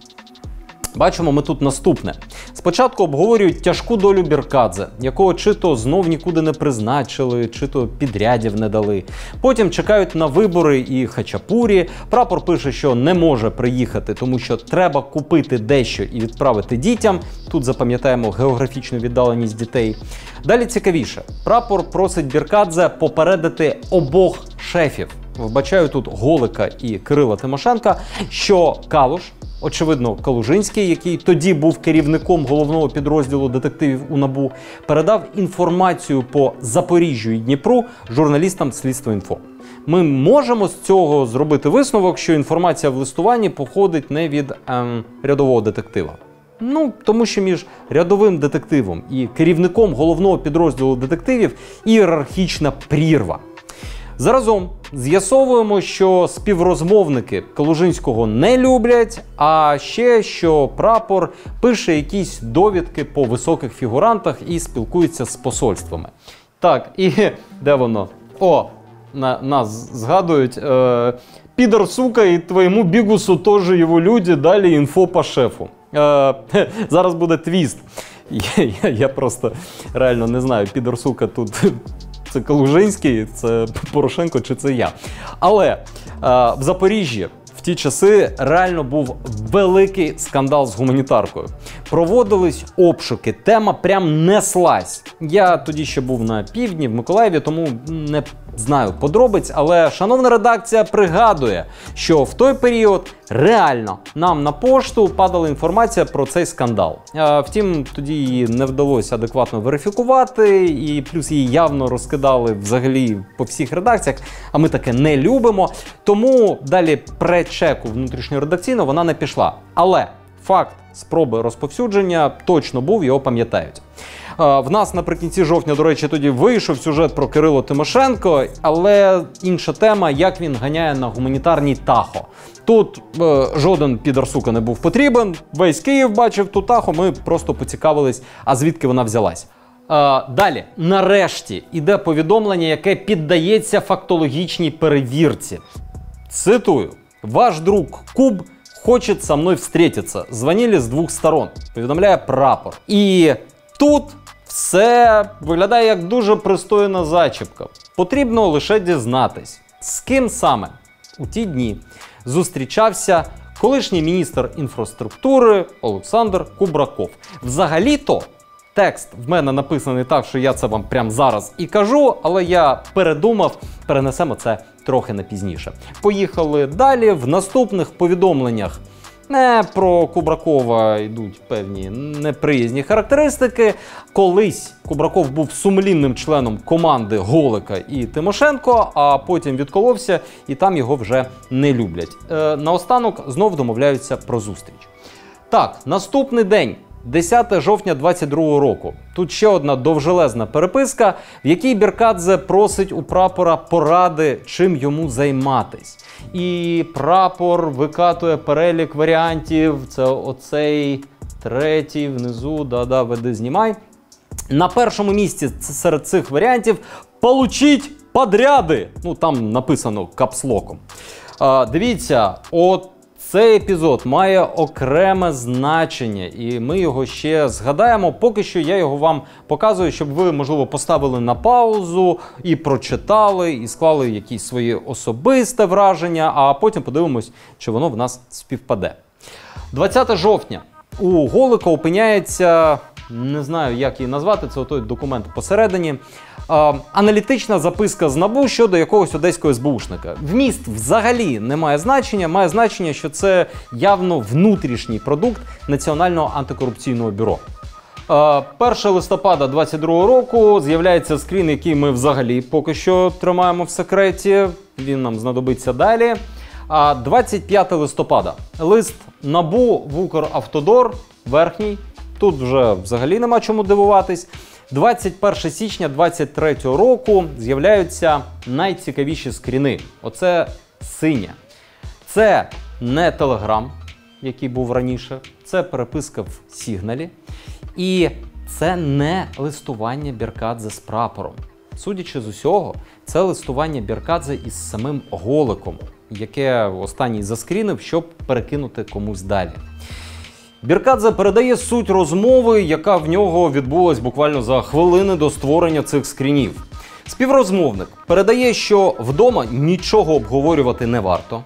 Бачимо ми тут наступне. Спочатку обговорюють тяжку долю Біркадзе, якого чи то знов нікуди не призначили, чи то підрядів не дали. Потім чекають на вибори і хачапурі. Прапор пише, що не може приїхати, тому що треба купити дещо і відправити дітям. Тут запам'ятаємо географічну віддаленість дітей. Далі цікавіше. Прапор просить Біркадзе попередити обох шефів. Вбачаю тут Голика і Кирила Тимошенка, що Калуш, очевидно, Калужинський, який тоді був керівником головного підрозділу детективів у НАБУ, передав інформацію по Запоріжжю і Дніпру журналістам Слідство.Інфо. Ми можемо з цього зробити висновок, що інформація в листуванні походить не від рядового детектива. Тому що між рядовим детективом і керівником головного підрозділу детективів ієрархічна прірва. Заразом з'ясовуємо, що співрозмовники Калужинського не люблять, а ще, що прапор пише якісь довідки по високих фігурантах і спілкується з посольствами. Так, і де воно? Нас згадують. Підор, сука, і твоєму бігусу теж його люди дали інфо по шефу. Зараз буде твіст. Я просто реально не знаю, підор, сука, тут... Це Калужинський, це Порошенко чи це я. Але в Запоріжжі в ті часи реально був великий скандал з гуманітаркою. Проводились обшуки, тема прям неслась. Я тоді ще був на півдні, в Миколаєві, тому не знаю подробиць, але шановна редакція пригадує, що в той період реально нам на пошту падала інформація про цей скандал. Втім, тоді її не вдалося адекватно верифікувати, і плюс її явно розкидали взагалі по всіх редакціях, а ми таке не любимо. Тому далі пречеку внутрішньоредакційно вона не пішла. Але факт спроби розповсюдження точно був, його пам'ятають. В нас наприкінці жовтня, до речі, тоді вийшов сюжет про Кирило Тимошенко, але інша тема, як він ганяє на гуманітарній Тахо. Тут жоден підар, сука, не був потрібен, весь Київ бачив ту Тахо, ми просто поцікавились, а звідки вона взялась. Далі, нарешті, іде повідомлення, яке піддається фактологічній перевірці. Цитую. «Ваш друг Куб хочет со мной встретиться. Звонили с 2 сторон», повідомляє прапор. І тут все виглядає як дуже пристойна зачіпка. Потрібно лише дізнатись, з ким саме у ті дні зустрічався колишній міністр інфраструктури Олександр Кубраков. Взагалі-то текст в мене написаний так, що я це вам прямо зараз і кажу, але я передумав, перенесемо це трохи на пізніше. Поїхали далі. В наступних повідомленнях про Кубракова йдуть певні неприязні характеристики. Колись Кубраков був сумлінним членом команди Голика і Тимошенко, а потім відколовся, і там його вже не люблять. Наостанок знов домовляються про зустріч. Так, наступний день. 10 жовтня 22 року. Тут ще одна довжелезна переписка, в якій Біркадзе просить у прапора поради, чим йому займатись. І прапор викатує перелік варіантів. Це оцей третій внизу, да-да, веди, знімай. На першому місці серед цих варіантів «Получить подряди». Ну, там написано капслоком. Дивіться, от цей епізод має окреме значення, і ми його ще згадаємо. Поки що я його вам показую, щоб ви, можливо, поставили на паузу і прочитали, і склали якісь свої особисте враження, а потім подивимось, чи воно в нас співпаде. 20 жовтня. У Голика опиняється, не знаю, як її назвати, це той документ посередині, аналітична записка з НАБУ щодо якогось одеського СБУшника. Вміст взагалі не має значення, має значення, що це явно внутрішній продукт Національного антикорупційного бюро. 1 листопада 2022 року з'являється скрін, який ми взагалі поки що тримаємо в секреті, він нам знадобиться далі. 25 листопада. Лист НАБУ в Укравтодор, верхній, тут вже взагалі нема чому дивуватись. 21 січня 2023 року з'являються найцікавіші скріни. Оце синя. Це не Телеграм, який був раніше, це переписка в Сігналі. І це не листування Біркадзе з прапором. Судячи з усього, це листування Біркадзе із самим Голиком, яке останній заскрінив, щоб перекинути комусь далі. Біркадзе передає суть розмови, яка в нього відбулась буквально за хвилини до створення цих скрінів. Співрозмовник передає, що вдома нічого обговорювати не варто,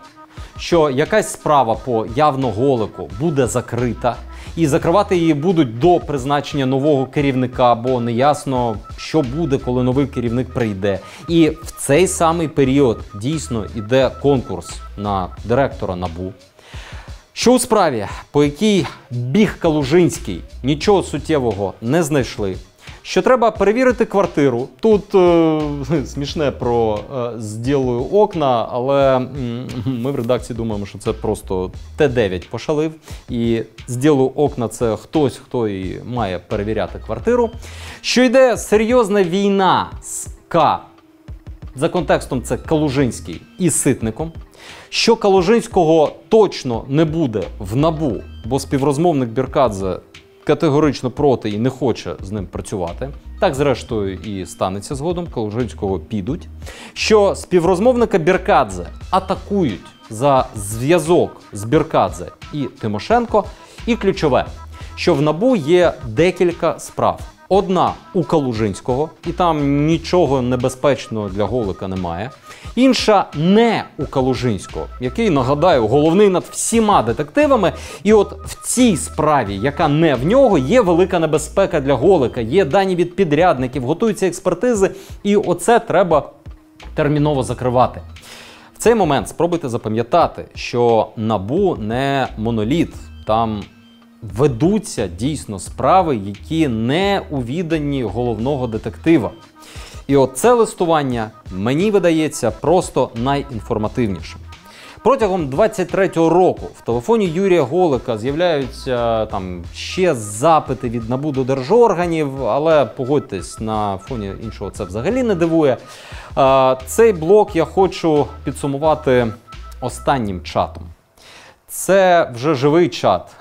що якась справа по явно Голику буде закрита, і закривати її будуть до призначення нового керівника, бо неясно, що буде, коли новий керівник прийде. І в цей самий період дійсно йде конкурс на директора НАБУ. Що у справі, по якій біг Калужинський, нічого суттєвого не знайшли. Що треба перевірити квартиру. Тут смішне про «зділую окна», але ми в редакції думаємо, що це просто Т9 пошалив. І «зділую окна» – це хтось, хто і має перевіряти квартиру. Що йде серйозна війна з К. За контекстом це Калужинський і Ситником. Що Калужинського точно не буде в НАБУ, бо співрозмовник Біркадзе категорично проти і не хоче з ним працювати. Так, зрештою, і станеться згодом, Калужинського підуть. Що співрозмовника Біркадзе атакують за зв'язок з Біркадзе і Тимошенко. І ключове, що в НАБУ є декілька справ. Одна у Калужинського, і там нічого небезпечного для Голика немає. Інша не у Калужинського, який, нагадаю, головний над всіма детективами. І от в цій справі, яка не в нього, є велика небезпека для Голика, є дані від підрядників, готуються експертизи, і оце треба терміново закривати. В цей момент спробуйте запам'ятати, що НАБУ не моноліт, там ведуться дійсно справи, які не у віданні головного детектива. І от це листування мені видається просто найінформативнішим. Протягом 23-го року в телефоні Юрія Голика з'являються там ще запити від НАБУ до держорганів, але погодьтесь, на фоні іншого це взагалі не дивує. Цей блок я хочу підсумувати останнім чатом. Це вже живий чат.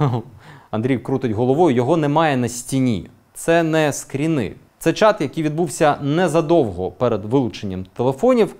Андрій крутить головою, його немає на стіні. Це не скріни. Це чат, який відбувся незадовго перед вилученням телефонів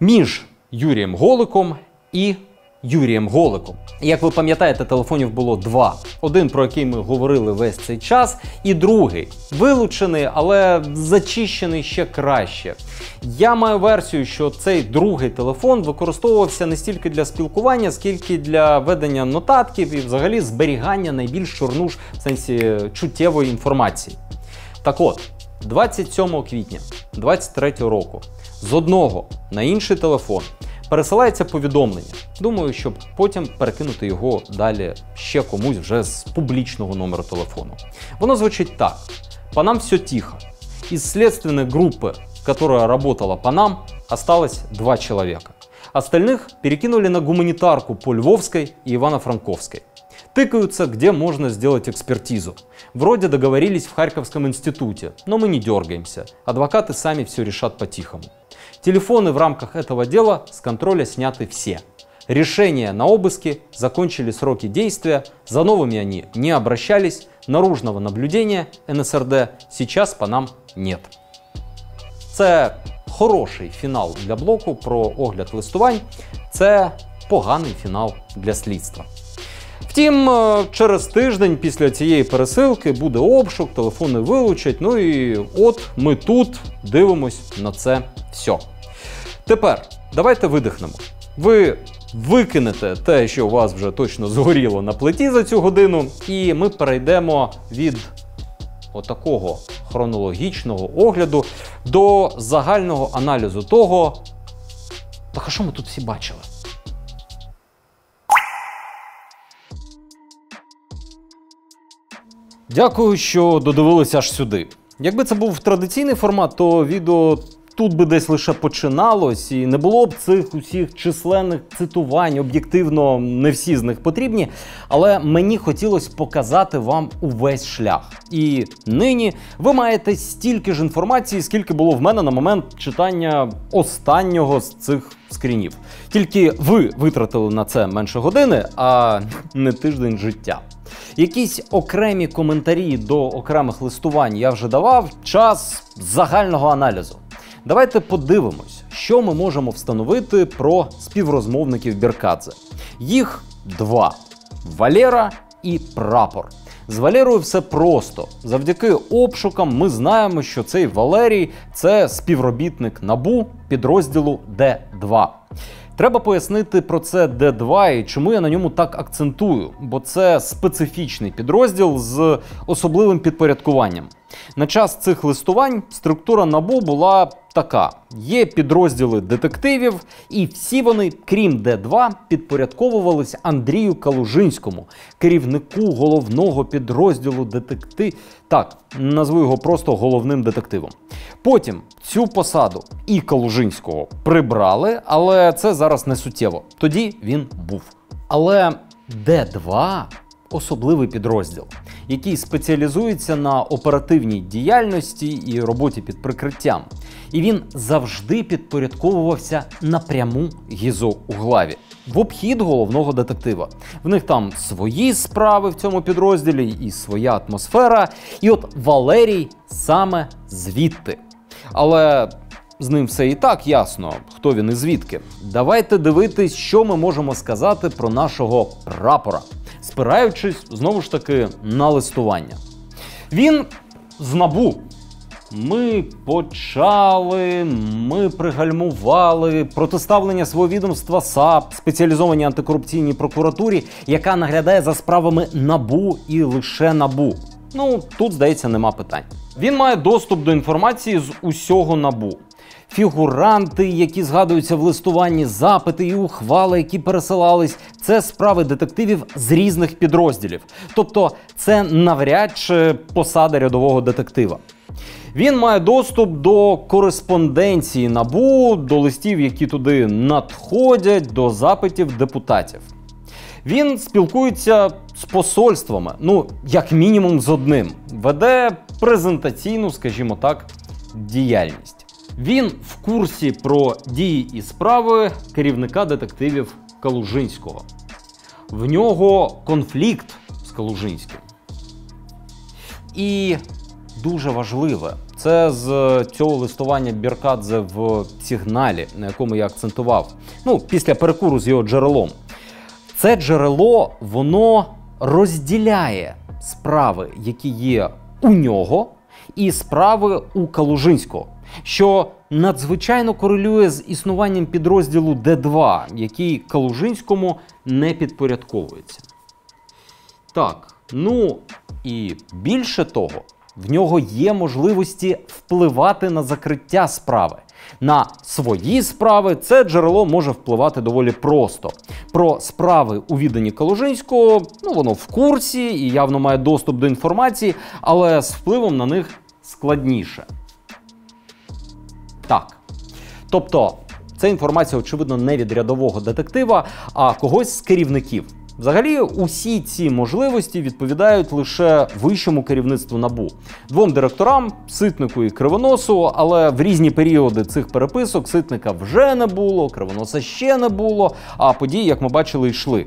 між Юрієм Голиком і Юрієм Голиком. Як ви пам'ятаєте, телефонів було два. Один, про який ми говорили весь цей час, і другий. Вилучений, але зачищений ще краще. Я маю версію, що цей другий телефон використовувався не стільки для спілкування, скільки для ведення нотатків і взагалі зберігання найбільш чорнуш в сенсі чуттєвої інформації. Так от, 27 квітня 2023 року з одного на інший телефон пересилається повідомлення. Думаю, щоб потім перекинути його далі ще комусь вже з публічного номеру телефону. Воно звучить так. «По нам все тихо. Из следственной группы, которая работала по нам, осталось 2 человека. Остальных перекинули на гуманитарку по Львовской и Ивано-Франковской. Тыкаются, где можно сделать экспертизу. Вроде договорились в Харьковском институте, но мы не дергаемся. Адвокаты сами все решат по-тихому. Телефоны в рамках этого дела с контроля сняты все. Решения на обыске закончили сроки действия, за новыми они не обращались, наружного наблюдения НСРД сейчас по нам нет. Це хороший фінал для блоку про огляд листувань, це поганий фінал для слідства. Втім, через тиждень після цієї пересилки буде обшук, телефони вилучать, ну і от ми тут дивимось на це все. Тепер давайте видихнемо. Ви викинете те, що у вас вже точно згоріло на плиті за цю годину, і ми перейдемо від отакого хронологічного огляду до загального аналізу того, так а що ми тут всі бачили? Дякую, що додивилися аж сюди. Якби це був традиційний формат, то відео тут би десь лише починалось і не було б цих усіх численних цитувань, об'єктивно не всі з них потрібні, але мені хотілося показати вам увесь шлях. І нині ви маєте стільки ж інформації, скільки було в мене на момент читання останнього з цих скрінів. Тільки ви витратили на це менше години, а не тиждень життя. Якісь окремі коментарі до окремих листувань я вже давав, час загального аналізу. Давайте подивимось, що ми можемо встановити про співрозмовників Біркадзе. Їх два – Валера і Прапор. З Валерою все просто. Завдяки обшукам ми знаємо, що цей Валерій – це співробітник НАБУ підрозділу Д2. Треба пояснити про це Д2 і чому я на ньому так акцентую, бо це специфічний підрозділ з особливим підпорядкуванням. На час цих листувань структура НАБУ була така. Є підрозділи детективів, і всі вони, крім Д2, підпорядковувались Андрію Калужинському, керівнику головного підрозділу Так, назву його просто головним детективом. Потім цю посаду і Калужинського прибрали, але це зараз не суттєво. Тоді він був. Але Д2 – особливий підрозділ, який спеціалізується на оперативній діяльності і роботі під прикриттям. І він завжди підпорядковувався напряму Гізо Углаві, в обхід головного детектива. В них там свої справи в цьому підрозділі і своя атмосфера. І от Валерій саме звідти. Але з ним все і так ясно, хто він і звідки. Давайте дивитись, що ми можемо сказати про нашого Прапора, спираючись, знову ж таки, на листування. Він з НАБУ. Ми почали, ми пригальмували протиставлення свого відомства САП, спеціалізованій антикорупційній прокуратурі, яка наглядає за справами НАБУ і лише НАБУ. Ну, тут, здається, нема питань. Він має доступ до інформації з усього НАБУ. Фігуранти, які згадуються в листуванні, запити і ухвали, які пересилались – це справи детективів з різних підрозділів. Тобто це навряд чи посада рядового детектива. Він має доступ до кореспонденції НАБУ, до листів, які туди надходять, до запитів депутатів. Він спілкується з посольствами, ну, як мінімум з одним. Веде презентаційну, скажімо так, діяльність. Він в курсі про дії і справи керівника детективів Калужинського. В нього конфлікт з Калужинським. І дуже важливе, це з цього листування Біркадзе в сигналі, на якому я акцентував, ну, після перекуру з його джерелом. Це джерело, воно розділяє справи, які є у нього, і справи у Калужинського, що надзвичайно корелює з існуванням підрозділу Д2, який Калужинському не підпорядковується. Так, ну і більше того, в нього є можливості впливати на закриття справи. На свої справи це джерело може впливати доволі просто. Про справи у віданні Калужинського, ну, воно в курсі і явно має доступ до інформації, але з впливом на них складніше. Так. Тобто, це інформація, очевидно, не від рядового детектива, а когось з керівників. Взагалі, усі ці можливості відповідають лише вищому керівництву НАБУ. Двом директорам, Ситнику і Кривоносу, але в різні періоди цих переписок Ситника вже не було, Кривоноса ще не було, а події, як ми бачили, йшли.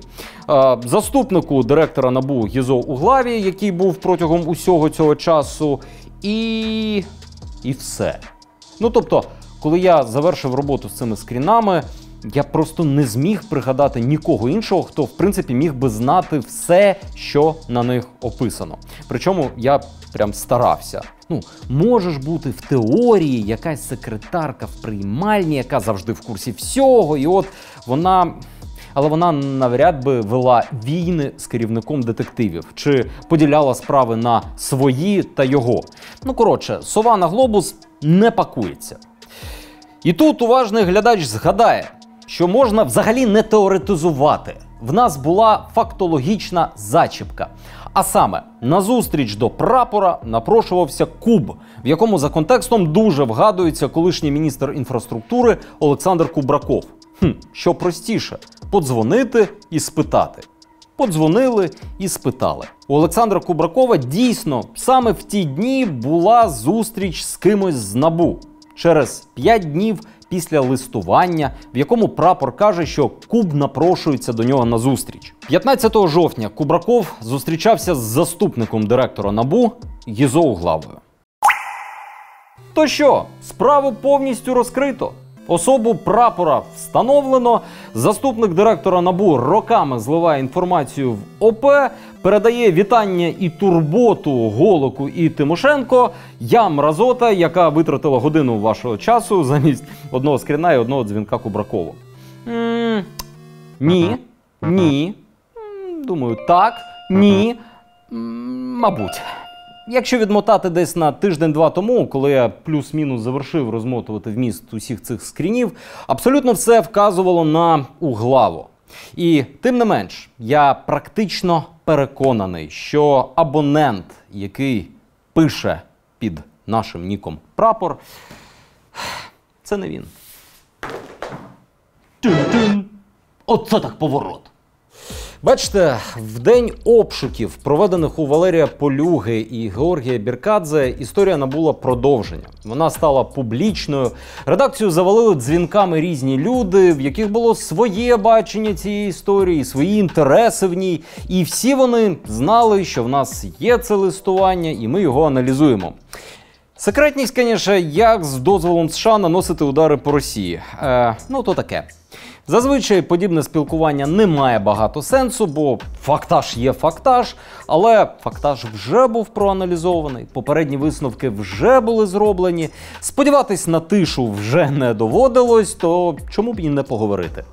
Заступнику директора НАБУ Гізо Углаві, який був протягом усього цього часу, і все. Ну, тобто, коли я завершив роботу з цими скрінами, я просто не зміг пригадати нікого іншого, хто, в принципі, міг би знати все, що на них описано. Причому я прям старався. Ну, може ж бути в теорії якась секретарка в приймальні, яка завжди в курсі всього, і от вона... Але вона навряд би вела війни з керівником детективів, чи поділяла справи на свої та його. Ну, коротше, сова на глобус не пакується. І тут уважний глядач згадає, що можна взагалі не теоретизувати. В нас була фактологічна зачіпка. А саме, на зустріч до прапора напрошувався Куб, в якому за контекстом дуже вгадується колишній міністр інфраструктури Олександр Кубраков. Що простіше – подзвонити і спитати. Подзвонили і спитали. У Олександра Кубракова дійсно саме в ті дні була зустріч з кимось з НАБУ. Через 5 днів після листування, в якому прапор каже, що Куб напрошується до нього на зустріч. 15 жовтня Кубраков зустрічався з заступником директора НАБУ Гізо Углавою. То що, справу повністю розкрито? Особу прапора встановлено, заступник директора НАБУ роками зливає інформацію в ОП, передає вітання і турботу Голику і Тимошенко, я мразота, яка витратила годину вашого часу замість одного скріна і одного дзвінка Кубракову. Ні. Думаю, так, ні, мабуть. Якщо відмотати десь на тиждень-два тому, коли я плюс-мінус завершив розмотувати вміст усіх цих скрінів, абсолютно все вказувало на Углаву. І тим не менш, я практично переконаний, що абонент, який пише під нашим ніком прапор, це не він. Тин-тин! Оце так поворот! Бачите, в день обшуків, проведених у Валерія Полюги і Георгія Біркадзе, історія набула продовження. Вона стала публічною. Редакцію завалили дзвінками різні люди, в яких було своє бачення цієї історії, свої інтереси в ній. І всі вони знали, що в нас є це листування, і ми його аналізуємо. Секретність, звісно, як з дозволом США наносити удари по Росії. Ну, то таке. Зазвичай подібне спілкування не має багато сенсу, бо фактаж є фактаж, але фактаж вже був проаналізований, попередні висновки вже були зроблені, сподіватись на тишу вже не доводилось, то чому б і не поговорити.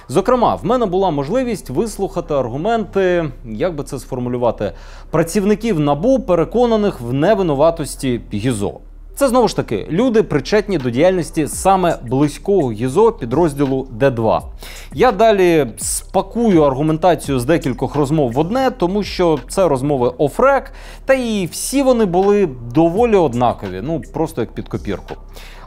Зокрема, в мене була можливість вислухати аргументи, як би це сформулювати, працівників НАБУ, переконаних в невинуватості Гізо. Це, знову ж таки, люди, причетні до діяльності саме близького Гізо підрозділу Д2. Я далі спакую аргументацію з декількох розмов в одне, тому що це розмови оф-рек, та і всі вони були доволі однакові, ну просто як під копірку.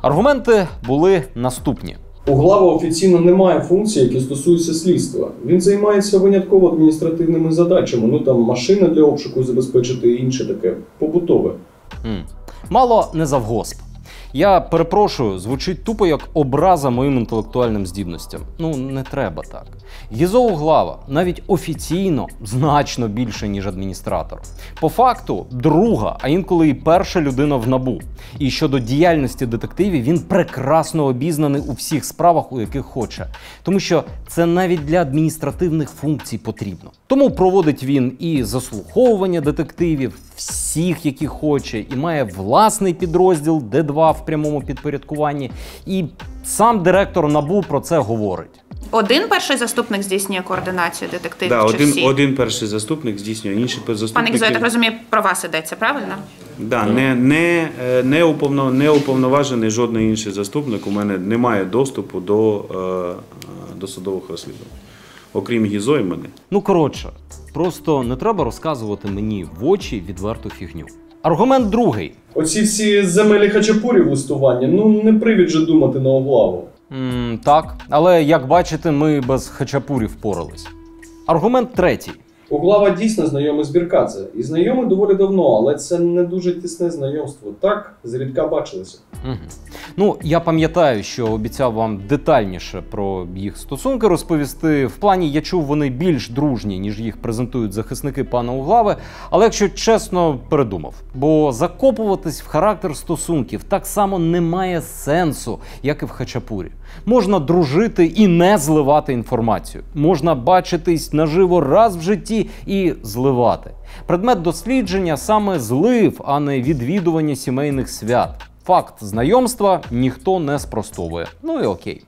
Аргументи були наступні. Углава офіційно не має функцій, які стосуються слідства. Він займається винятково адміністративними задачами, ну там машини для обшуку забезпечити і інше таке, побутове. Мало не завгосп. Я перепрошую, звучить тупо як образа моїм інтелектуальним здібностям. Ну, не треба так. Гізо Углава навіть офіційно значно більше, ніж адміністратор. По факту, друга, а інколи і перша людина в НАБУ. І щодо діяльності детективів, він прекрасно обізнаний у всіх справах, у яких хоче. Тому що це навіть для адміністративних функцій потрібно. Тому проводить він і заслуховування детективів, всіх, які хоче, і має власний підрозділ Д2 в прямому підпорядкуванні. І сам директор НАБУ про це говорить. Один перший заступник здійснює координацію детективів? Да, чи всі? один перший заступник здійснює, інший заступник. Пане Гізо, я так розумію, про вас йдеться, правильно? Да, не уповноважений жодний інший заступник. У мене немає доступу до судових розслідувань. Окрім Гізо і мене. Ну, коротше, просто не треба розказувати мені в очі відверту фігню. Аргумент другий. Оці всі земелі хачапурів листування, ну не привід же думати на Углаву. Так, але як бачите, ми без хачапурів впорались. Аргумент третій. Углава дійсно знайомий з Біркадзе. І знайомий доволі давно, але це не дуже тісне знайомство. Так, зрідка бачилися. Угу. Ну, я пам'ятаю, що обіцяв вам детальніше про їх стосунки розповісти. В плані я чув, вони більш дружні, ніж їх презентують захисники пана Углави. Але, якщо чесно, передумав. Бо закопуватись в характер стосунків так само не має сенсу, як і в хачапурі. Можна дружити і не зливати інформацію. Можна бачитись наживо раз в житті і зливати. Предмет дослідження саме злив, а не відвідування сімейних свят. Факт знайомства ніхто не спростовує. Ну і окей.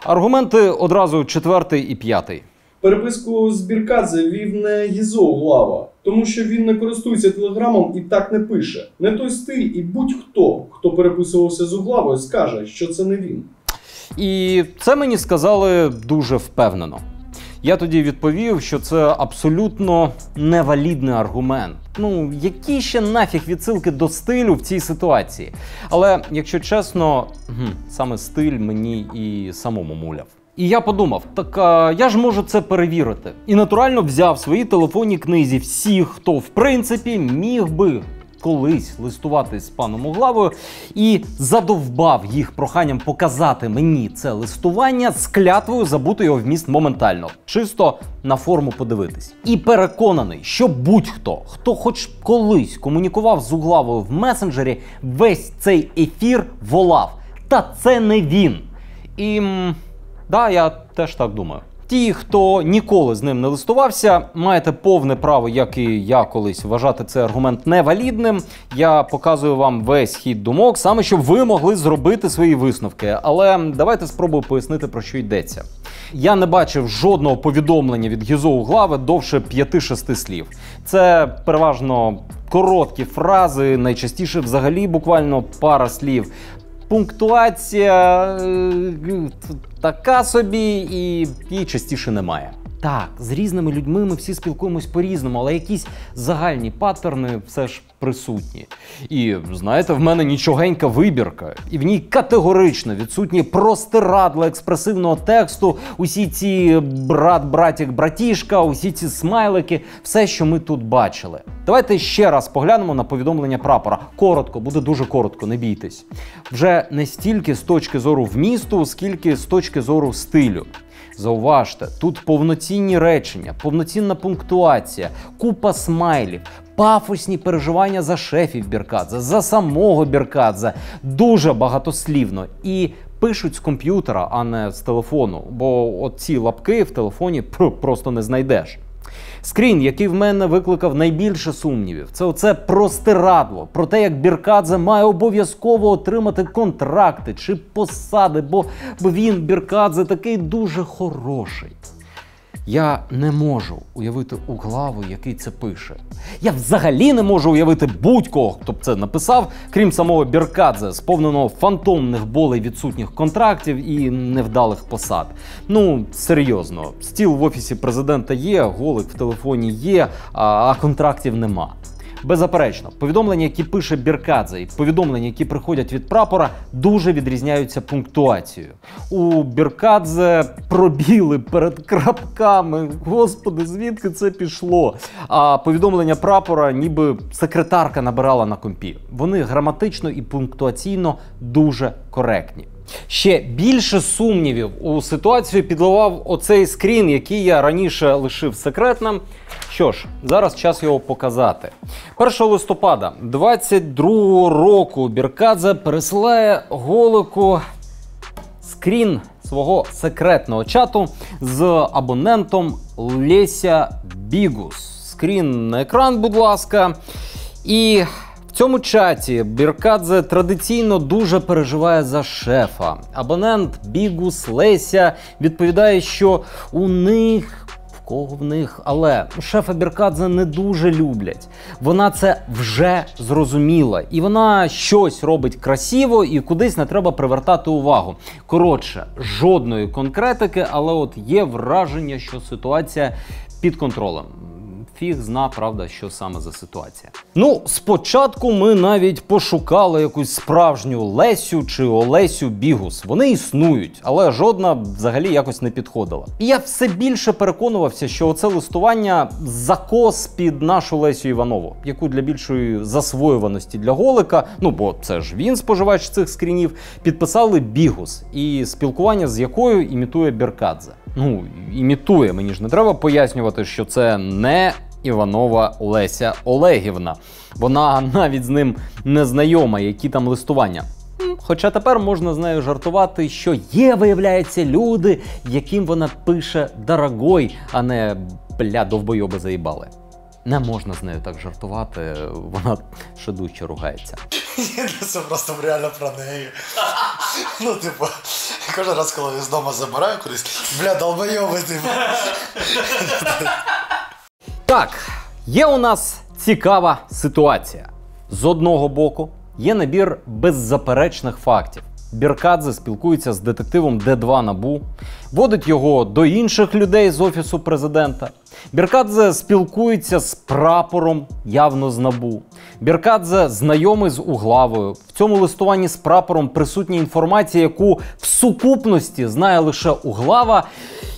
Аргументи одразу четвертий і п'ятий. Переписку з Біркадзе вів не Гізо Углава, тому що він не користується телеграмом і так не пише. Не той стиль, і будь-хто, хто переписувався з Углавою, скаже, що це не він. І це мені сказали дуже впевнено. Я тоді відповів, що це абсолютно невалідний аргумент. Ну, які ще нафіг відсилки до стилю в цій ситуації? Але, якщо чесно, саме стиль мені і самому муляв. І я подумав, так я ж можу це перевірити. І натурально взяв в своїй телефонній книзі всіх, хто в принципі міг би колись листуватись з паном Углавою, і задовбав їх проханням показати мені це листування з клятвою забути його вміст моментально. Чисто на форму подивитись. І переконаний, що будь-хто, хто хоч колись комунікував з Углавою в месенджері, весь цей ефір волав. Та це не він. І да, я теж так думаю. Ті, хто ніколи з ним не листувався, маєте повне право, як і я колись, вважати цей аргумент невалідним. Я показую вам весь хід думок, саме щоб ви могли зробити свої висновки. Але давайте спробую пояснити, про що йдеться. Я не бачив жодного повідомлення від Гізо Углави довше 5-6 слів. Це переважно короткі фрази, найчастіше взагалі буквально пара слів. Пунктуація така собі, і її частіше немає. Так, з різними людьми ми всі спілкуємось по-різному, але якісь загальні паттерни все ж присутні. І, знаєте, в мене нічогенька вибірка, і в ній категорично відсутні простирадла експресивного тексту, усі ці брат, братік, братішка, усі ці смайлики, все, що ми тут бачили. Давайте ще раз поглянемо на повідомлення прапора. Коротко, буде дуже коротко, не бійтесь. Вже не стільки з точки зору вмісту, скільки з точки зору стилю. Зауважте, тут повноцінні речення, повноцінна пунктуація, купа смайлів, пафосні переживання за шефів Біркадзе, за самого Біркадзе, дуже багатослівно. І пишуть з комп'ютера, а не з телефону, бо оці лапки в телефоні просто не знайдеш. Скрін, який в мене викликав найбільше сумнівів, це оце простирадло про те, як Біркадзе має обов'язково отримати контракти чи посади, бо він, Біркадзе, такий дуже хороший. Я не можу уявити Углаву, який це пише. Я взагалі не можу уявити будь-кого, хто б це написав, крім самого Біркадзе, сповненого фантомних болей відсутніх контрактів і невдалих посад. Ну, серйозно, стіл в офісі президента є, голик в телефоні є, а контрактів нема. Беззаперечно, повідомлення, які пише Біркадзе, і повідомлення, які приходять від прапора, дуже відрізняються пунктуацією. У Біркадзе пробіли перед крапками. Господи, звідки це пішло? А повідомлення прапора ніби секретарка набирала на компі. Вони граматично і пунктуаційно дуже коректні. Ще більше сумнівів у ситуацію підливав оцей скрін, який я раніше лишив секретним. Що ж, зараз час його показати. 1 листопада 22-го року Біркадзе пересилає голику скрін свого секретного чату з абонентом Леся Бігус. Скрін на екран, будь ласка. І в цьому чаті Біркадзе традиційно дуже переживає за шефа. Абонент Бігус Леся відповідає, що у них... Кого в них? Але шефа Біркадзе не дуже люблять. Вона це вже зрозуміла. І вона щось робить красиво і кудись не треба привертати увагу. Коротше, жодної конкретики, але от є враження, що ситуація під контролем. Фіг зна, правда, що саме за ситуація. Ну, спочатку ми навіть пошукали якусь справжню Лесю чи Олесю Бігус. Вони існують, але жодна взагалі якось не підходила. І я все більше переконувався, що оце листування закос під нашу Лесю Іванову, яку для більшої засвоюваності для Голика, ну бо це ж він споживач цих скрінів, підписали Бігус, і спілкування з якою імітує Біркадзе. Ну, імітує, мені ж не треба пояснювати, що це не Іванова Леся Олегівна. Вона навіть з ним не знайома, які там листування. Хоча тепер можна з нею жартувати, що є, виявляється, люди, яким вона пише «дорогой», а не «бля, довбойоби заїбали». Не можна з нею так жартувати, вона ще дужче ругається. Це просто реально про неї. Ну, типу, кожен раз, коли я з дому забираю кудись, бля, долбойоби, типу. Так, є у нас цікава ситуація. З одного боку, є набір беззаперечних фактів. Біркадзе спілкується з детективом Д2 НАБУ, водить його до інших людей з Офісу Президента. Біркадзе спілкується з прапором, явно з НАБУ. Біркадзе знайомий з Углавою. В цьому листуванні з прапором присутня інформація, яку в сукупності знає лише Углава.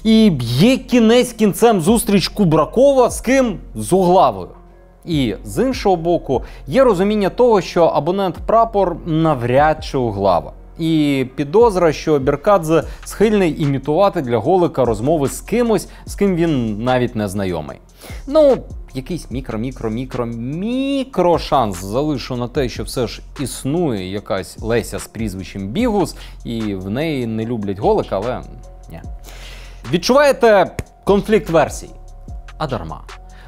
І є кінець кінцем зустріч Кубракова з ким? З Углавою. І з іншого боку, є розуміння того, що абонент прапор навряд чи Углава. І підозра, що Біркадзе схильний імітувати для Голика розмови з кимось, з ким він навіть не знайомий. Ну, якийсь мікро шанс залишу на те, що все ж існує якась Леся з прізвищем Бігус, і в неї не люблять Голика, але ні. Відчуваєте конфлікт версій? А дарма.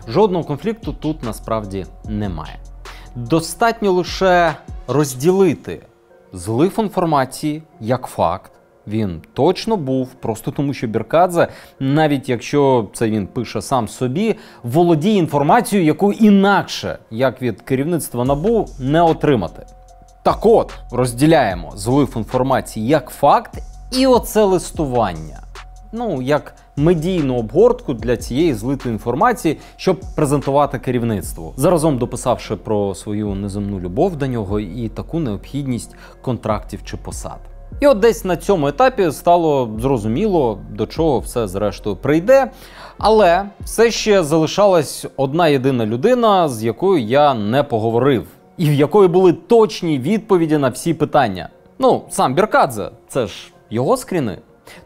Жодного конфлікту тут насправді немає. Достатньо лише розділити злив інформації як факт. Він точно був, просто тому що Біркадзе, навіть якщо це він пише сам собі, володіє інформацією, яку інакше, як від керівництва НАБУ, не отримати. Так от, розділяємо злив інформації як факт і оце листування. Ну, як медійну обгортку для цієї злитої інформації, щоб презентувати керівництву, заразом дописавши про свою неземну любов до нього і таку необхідність контрактів чи посад. І от десь на цьому етапі стало зрозуміло, до чого все зрештою прийде, але все ще залишалась одна єдина людина, з якою я не поговорив, і в якої були точні відповіді на всі питання. Ну, сам Біркадзе, це ж його скріни.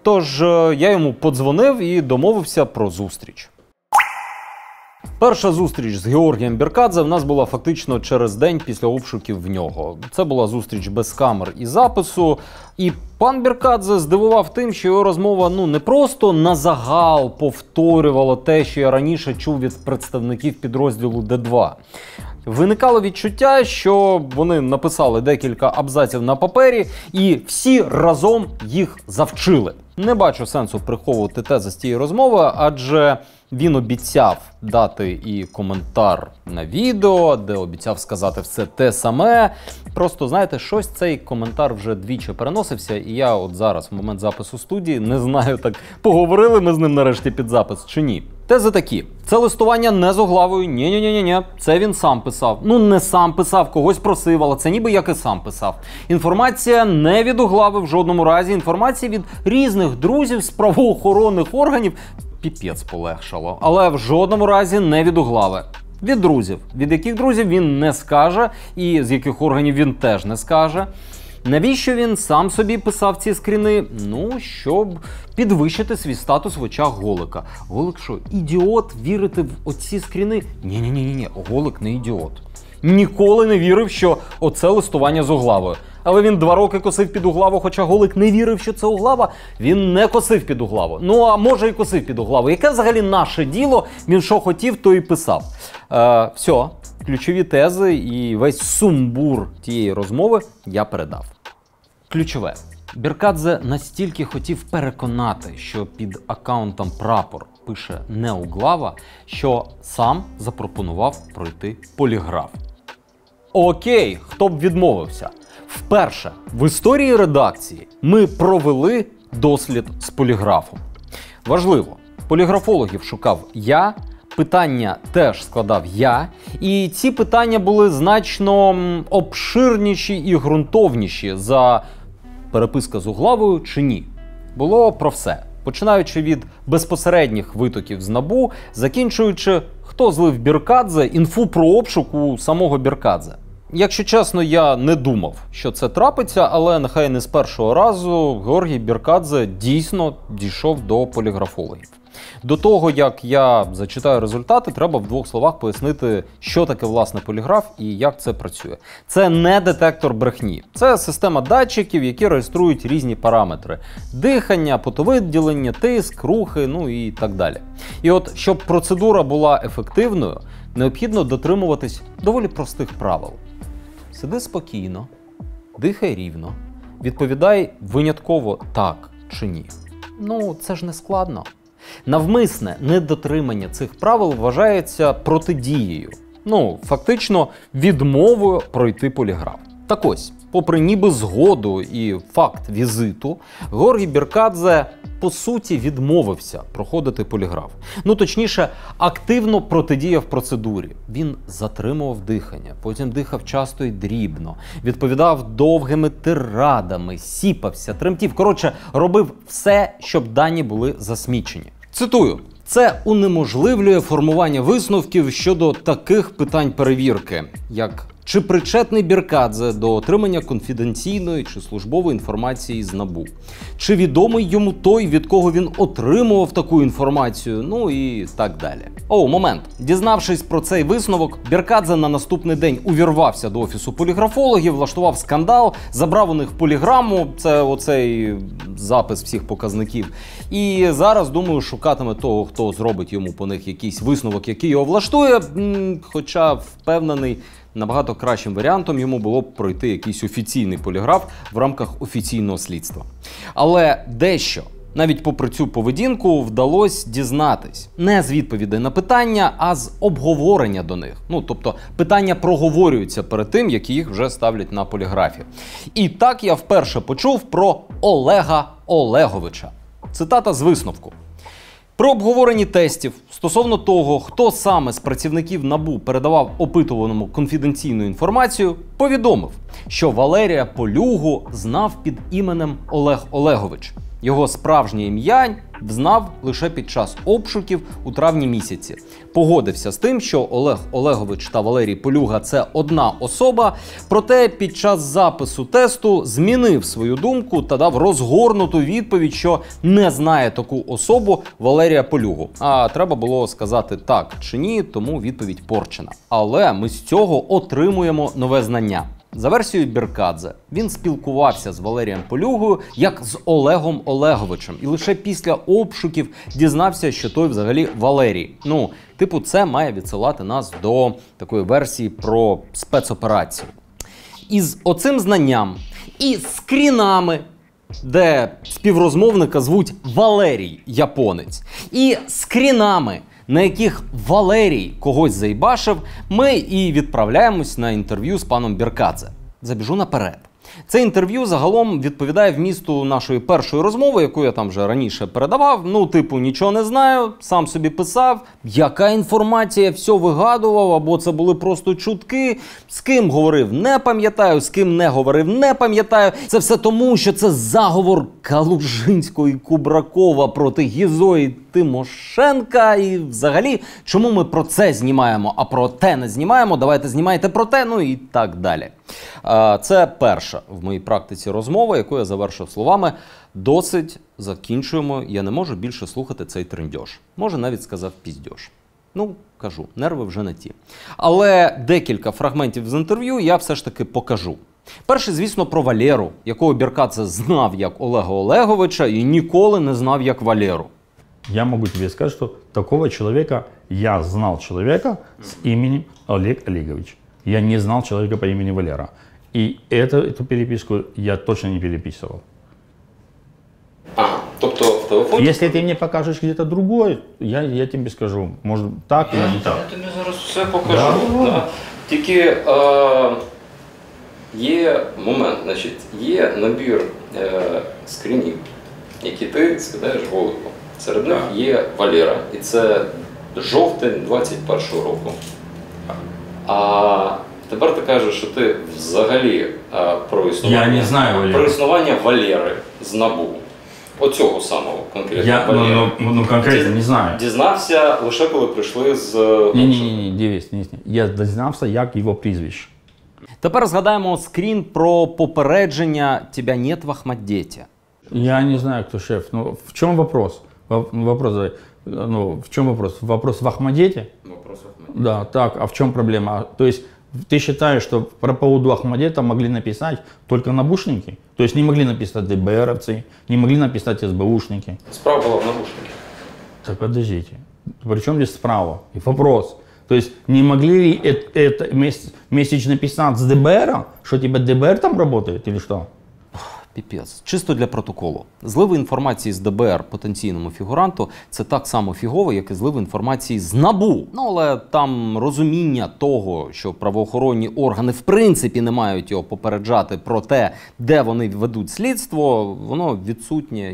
Тож я йому подзвонив і домовився про зустріч. Перша зустріч з Георгієм Біркадзе в нас була фактично через день після обшуків в нього. Це була зустріч без камер і запису. І пан Біркадзе здивував тим, що його розмова не просто назагал повторювала те, що я раніше чув від представників підрозділу Д2. Виникало відчуття, що вони написали декілька абзаців на папері і всі разом їх завчили. Не бачу сенсу приховувати тези з тієї розмови, адже він обіцяв дати і коментар на відео, де обіцяв сказати все те саме. Просто, знаєте, щось цей коментар вже двічі переносився, і я от зараз, в момент запису студії, не знаю, так поговорили ми з ним нарешті під запис чи ні. Тези такі. Це листування не з Углавою, ні-ні-ні-ні, це він сам писав. Ну, не сам писав, когось просив, але це ніби як і сам писав. Інформація не від Углави в жодному разі, інформація від різних друзів з правоохоронних органів. Піпець полегшало. Але в жодному разі не від Углави. Від друзів. Від яких друзів він не скаже, і з яких органів він теж не скаже. Навіщо він сам собі писав ці скріни? Ну, щоб підвищити свій статус в очах Голика. Голик що, ідіот вірити в оці скріни? Ні-ні-ні, Голик не ідіот. Ніколи не вірив, що оце листування з Углавою. Але він 2 роки косив під Углаву, хоча Голик не вірив, що це Углава. Він не косив під Углаву. Ну, а може і косив під Углаву. Яке взагалі наше діло? Він що хотів, то і писав. Все, ключові тези і весь сумбур тієї розмови я передав. Ключове. Біркадзе настільки хотів переконати, що під аккаунтом «Прапор» пише не Углава, що сам запропонував пройти поліграф. Окей, хто б відмовився? Вперше в історії редакції ми провели дослід з поліграфом. Важливо, поліграфологів шукав я, питання теж складав я, і ці питання були значно обширніші і ґрунтовніші за переписка з Углавою чи ні. Було про все. Починаючи від безпосередніх витоків з НАБУ, закінчуючи, хто злив Біркадзе, інфу про обшук у самого Біркадзе. Якщо чесно, я не думав, що це трапиться, але нехай не з першого разу Георгій Біркадзе дійсно дійшов до поліграфологів. До того, як я зачитаю результати, треба в двох словах пояснити, що таке власне поліграф і як це працює. Це не детектор брехні. Це система датчиків, які реєструють різні параметри. Дихання, потовиділення, тиск, рухи, ну і так далі. І от, щоб процедура була ефективною, необхідно дотримуватись доволі простих правил. Сиди спокійно, дихай рівно, відповідай винятково так чи ні. Ну, це ж не складно. Навмисне недотримання цих правил вважається протидією. Ну, фактично, відмовою пройти поліграф. Так ось, попри ніби згоду і факт візиту, Георгій Біркадзе, по суті, відмовився проходити поліграф. Ну, точніше, активно протидіяв процедурі. Він затримував дихання, потім дихав часто і дрібно, відповідав довгими тирадами, сіпався, тремтів. Коротше, робив все, щоб дані були засмічені. Цитую. Це унеможливлює формування висновків щодо таких питань перевірки, як чи причетний Біркадзе до отримання конфіденційної чи службової інформації з НАБУ, чи відомий йому той, від кого він отримував таку інформацію, ну і так далі. О, момент. Дізнавшись про цей висновок, Біркадзе на наступний день увірвався до офісу поліграфологів, влаштував скандал, забрав у них поліграму, це оцей запис всіх показників, і зараз, думаю, шукатиме того, хто зробить йому по них якийсь висновок, який його влаштує, хоча впевнений, набагато кращим варіантом йому було б пройти якийсь офіційний поліграф в рамках офіційного слідства. Але дещо, навіть попри цю поведінку, вдалося дізнатись. Не з відповідей на питання, а з обговорення до них. Ну, тобто, питання проговорюються перед тим, як їх вже ставлять на поліграфі. І так я вперше почув про Олега Олеговича. Цитата з висновку. При обговоренні тестів стосовно того, хто саме з працівників НАБУ передавав опитуваному конфіденційну інформацію, повідомив, що Валерія Полюгу знав під іменем Олег Олегович. Його справжнє ім'я знав лише під час обшуків у травні місяці. Погодився з тим, що Олег Олегович та Валерій Полюга – це одна особа, проте під час запису тесту змінив свою думку та дав розгорнуту відповідь, що не знає таку особу Валерія Полюгу. А треба було сказати так чи ні, тому відповідь порчена. Але ми з цього отримуємо нове знання. За версією Біркадзе, він спілкувався з Валерієм Полюгою як з Олегом Олеговичем. І лише після обшуків дізнався, що той взагалі Валерій. Ну, типу, це має відсилати нас до такої версії про спецоперацію. Із оцим знанням і скрінами, де співрозмовника звуть Валерій Японець, і скрінами, на яких Валерій когось заїбашив, ми і відправляємось на інтерв'ю з паном Біркадзе. Забіжу наперед. Це інтерв'ю загалом відповідає вмісту нашої першої розмови, яку я там вже раніше передавав. Ну, типу, нічого не знаю, сам собі писав, яка інформація, все вигадував, або це були просто чутки. З ким говорив, не пам'ятаю, з ким не говорив, не пам'ятаю. Це все тому, що це заговор Калужинського і Кубракова проти Гізо і Тимошенка. І взагалі, чому ми про це знімаємо, а про те не знімаємо? Давайте знімайте про те, ну і так далі. Це перша в моїй практиці розмова, яку я завершив словами «Досить, закінчуємо, я не можу більше слухати цей трендьош». Може, навіть сказав піздьош. Ну, кажу, нерви вже не ті. Але декілька фрагментів з інтерв'ю я все ж таки покажу. Перший, звісно, про Валеру, якого Біркадзе знав як Олега Олеговича і ніколи не знав як Валеру. Я могу тебе сказать, что такого человека, я знал человека с именем Олег Олегович. Я не знал человека по имени Валера. И эту переписку я точно не переписывал. Тобто в телефоні? Если ты мне покажешь где-то другое, я тебе скажу. Может так или не так. Я тобі зараз все покажу. Да. Тільки є момент, значить, є набір скрінів, які ти скидаєш в голову. Серед них є Валера, і це жовтень 21-го року. А тепер ти кажеш, що ти взагалі про існування, Я не знаю Валери. про існування Валери з НАБУ. Оцього самого конкретно Я Валери. конкретно не знаю. Дізнався лише коли прийшли з... Ні, дивись. Я дізнався, як його прізвище. Тепер згадаємо скрін про попередження «Тебя нет в Ахмаддете». Я не знаю, кто шеф. Ну, в чем вопрос? Вопрос, в чем вопрос? Вопрос в Ахмадете? Вопрос в Ахмаддете. Да, так, а в чем проблема? То есть ты считаешь, что по поводу Ахмадета могли написать только набушники? То есть не могли написать ДБРовцы, не могли написать СБУшники? Справа була в навушниках. Так подождите, при чем здесь справа? И вопрос. То есть не могли ли это месяц написать с ДБР, что типа ДБР там работает или что? Піпець. Чисто для протоколу. Зливи інформації з ДБР потенційному фігуранту – це так само фігово, як і зливи інформації з НАБУ. Ну, але там розуміння того, що правоохоронні органи в принципі не мають його попереджати про те, де вони ведуть слідство, воно відсутнє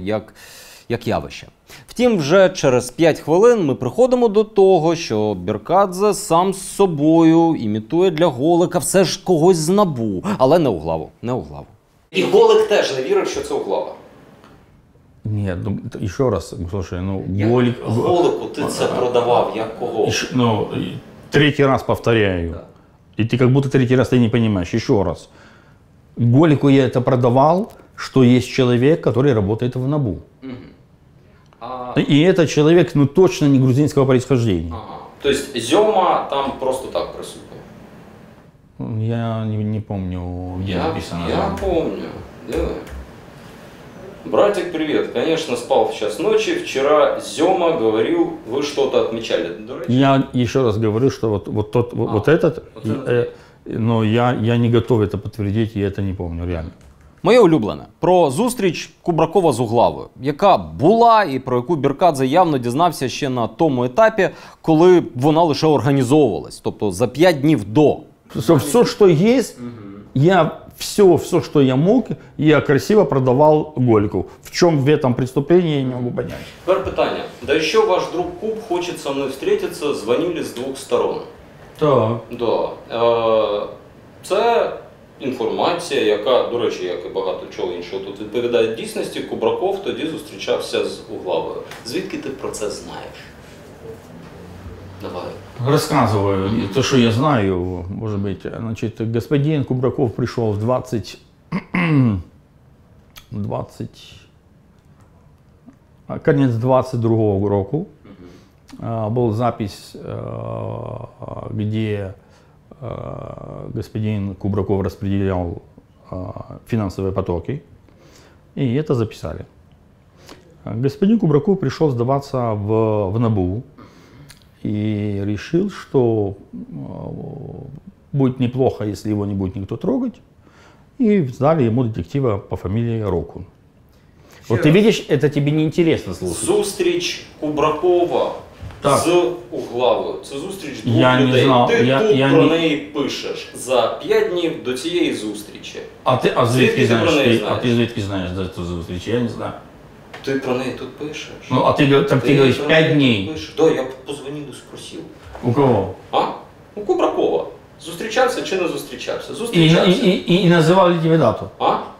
як явище. Втім, вже через 5 хвилин ми приходимо до того, що Біркадзе сам з собою імітує для Голика все ж когось з НАБУ, але не Углаву, не Углаву. І Голик теж не вірив, що це Углава. Нет, ну, еще раз, слушай, Голик... Голику ти це продавав, як кого? Третий раз повторяю. Да. И ты как будто третий раз ты не понимаешь. Еще раз. Голику я это продавал, что есть человек, который работает в НАБУ. И этот человек, точно не грузинского происхождения. Ага. То есть Зёма там просто так присутствует? Я не помню, где написано. Я помню. Давай. Братик, привет. Конечно, спал в час ночи. Вчера Зёма говорил, вы что-то отмечали. Я еще раз говорю, что вот этот, но я не готов это подтвердить, я это не помню, реально. Моє улюблене про зустріч Кубракова з Углавою, яка була і про яку Біркадзе явно дізнався ще на тому етапі, коли вона лише організовувалась, тобто за 5 днів до. Все, что есть, я все, что я мог, я красиво продавал Голику. В чем в этом преступлении, я не могу понять. Теперь питание. Да еще ваш друг Куб хочет со мной встретиться, звонили с 2 сторон. Так. Да. Це інформація, яка, до речі, як і багато чого іншого тут відповідає дійсності, Кубраков тоді зустрічався з Углавою. Звідки ти про це знаєш? Давай. Рассказываю то, что я знаю, может быть. Значит, господин Кубраков пришел в 20 конец 22-го року. Был запись, где господин Кубраков распределял финансовые потоки, и это записали. Господин Кубраков пришел сдаваться в НАБУ и решил, что будет неплохо, если его не будет никто трогать, и сдали ему детектива по фамилии Рокун. Вот ты видишь, это тебе не интересно слушать. Зустріч Кубракова з Углавою. Це зустріч двох Я людей. Не знав. Ти я про не... неї пишеш за 5 днів до цієї зустрічі. А звідки ти про неї знаєш? А ти звідки знаєш за цю зустріч? Я не знаю. Ти про неї тут пишеш. Ну, а ты говоришь 5 дней. Да, я позвонив і спросив. У кого? У Кубракова. Зустрічався чи не зустрічався? Зустрічався. И называли тебе дату.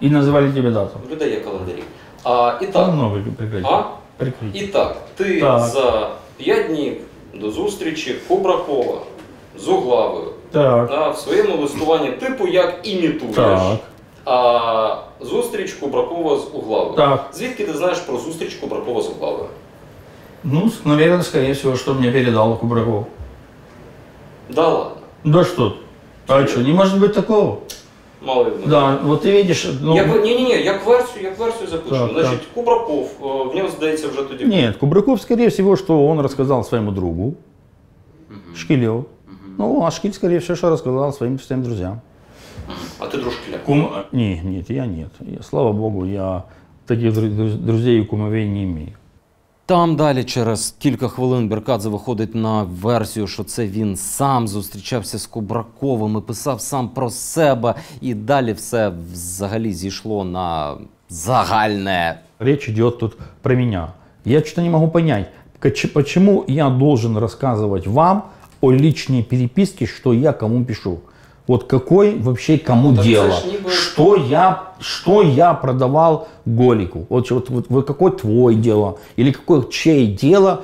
И называли тебе дату. В людей є календарі. І так. Прикрыть. І так, ти за 5 днів до зустрічі Кубракова з Углавою в своєму листуванні типу як імітуєш. А зустріч Кубракова з Углавою. Так. Звідки ти знаєш про зустріч Кубракова з Углавою? Ну, наверное, скорее всего, что мне передал Кубраков. Да ладно. Да что? А что, не может быть такого? Мало видно. Да, вот ты видишь... Ну... Як версію запишу. Значить, Кубраков, в нього, здається, вже тоді... Нет, Кубраков, скорее всего, что он рассказал своему другу, Шкилю. Ну, а Шкиль, скорее всего, что рассказал своим друзьям. А ты друг Шкиля? Нет, я нет. Слава богу, я таких друзей и кумовей не имею. Там далі через кілька хвилин Біркадзе виходить на версію, що це він сам зустрічався з Кубраковим і писав сам про себе. І далі все взагалі зійшло на загальне. Речь идет тут про меня. Я что-то не могу понять, Почему я должен рассказывать вам о личной переписке, что я кому пишу? Вот какой вообще кому дело? Что я продавал Голику? Вот какое твое дело? Или какое чей дело?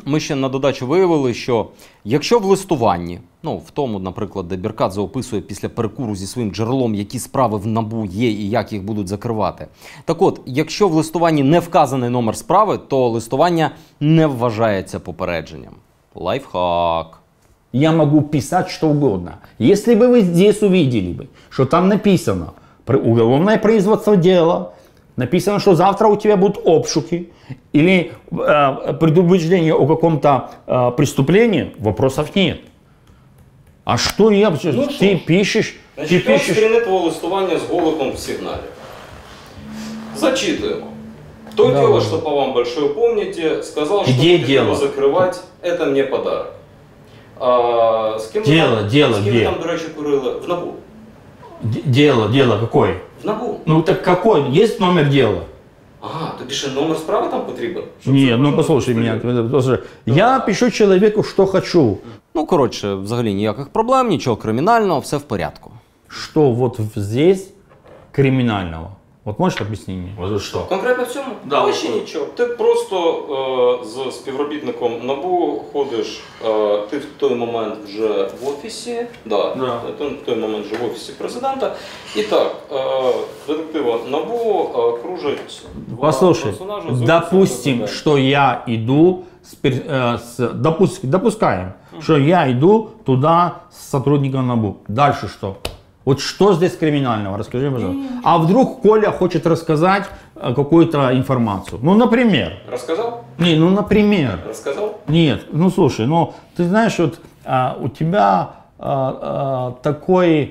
Ми ще на додачу виявили, що якщо в листуванні, ну в тому, наприклад, де Біркадзе описує після перекуру зі своїм джерелом, які справи в НАБУ є і як їх будуть закривати. Так от, якщо в листуванні не вказаний номер справи, то листування не вважається попередженням. Лайфхак. Я могу писать что угодно. Если бы вы здесь увидели бы, что там написано уголовное производство дела, написано, что завтра у тебя будут обшуки или предупреждение о каком-то преступлении, вопросов нет. А что я... ты пишешь... Значить, ты пишешь... твого листування з Голиком в сигналі. Зачитываем. То Да. дело, что по вам большое помните, сказал, что Где будет дело? его закрывать, это мне подарок. А, с кем Дело, вы дело с кем где? ви там, до речі, курили? В НАБУ. Дело какое? В НАБУ. Ну так какой? Есть номер дела? Ага, тобі ще номер справи там потрібен? Нет, ну послушай меня. Послушай. Я пишу человеку, что хочу. Ну, коротше, взагалі ніяких проблем, нічого кримінального, все в порядку. Что вот здесь криминального? Вот можешь объяснить мне? Вот что? Конкретно в цьому? Да. Ще нічого. Ти просто з співробітником НАБУ ходиш, ти в той момент вже в офісі, ти в той момент вже в офісі президента. І так, детектива НАБУ кружать два Послушай, персонажі. допустим, что я иду, допускаем, что я иду туда с сотрудником НАБУ. Дальше что? Вот что здесь криминального? Расскажи, пожалуйста. А вдруг Коля хочет рассказать какую-то информацию? Ну, например. Рассказал? Не, ну, например. Рассказал? Нет, ну, слушай, ну, ты знаешь, вот у тебя такое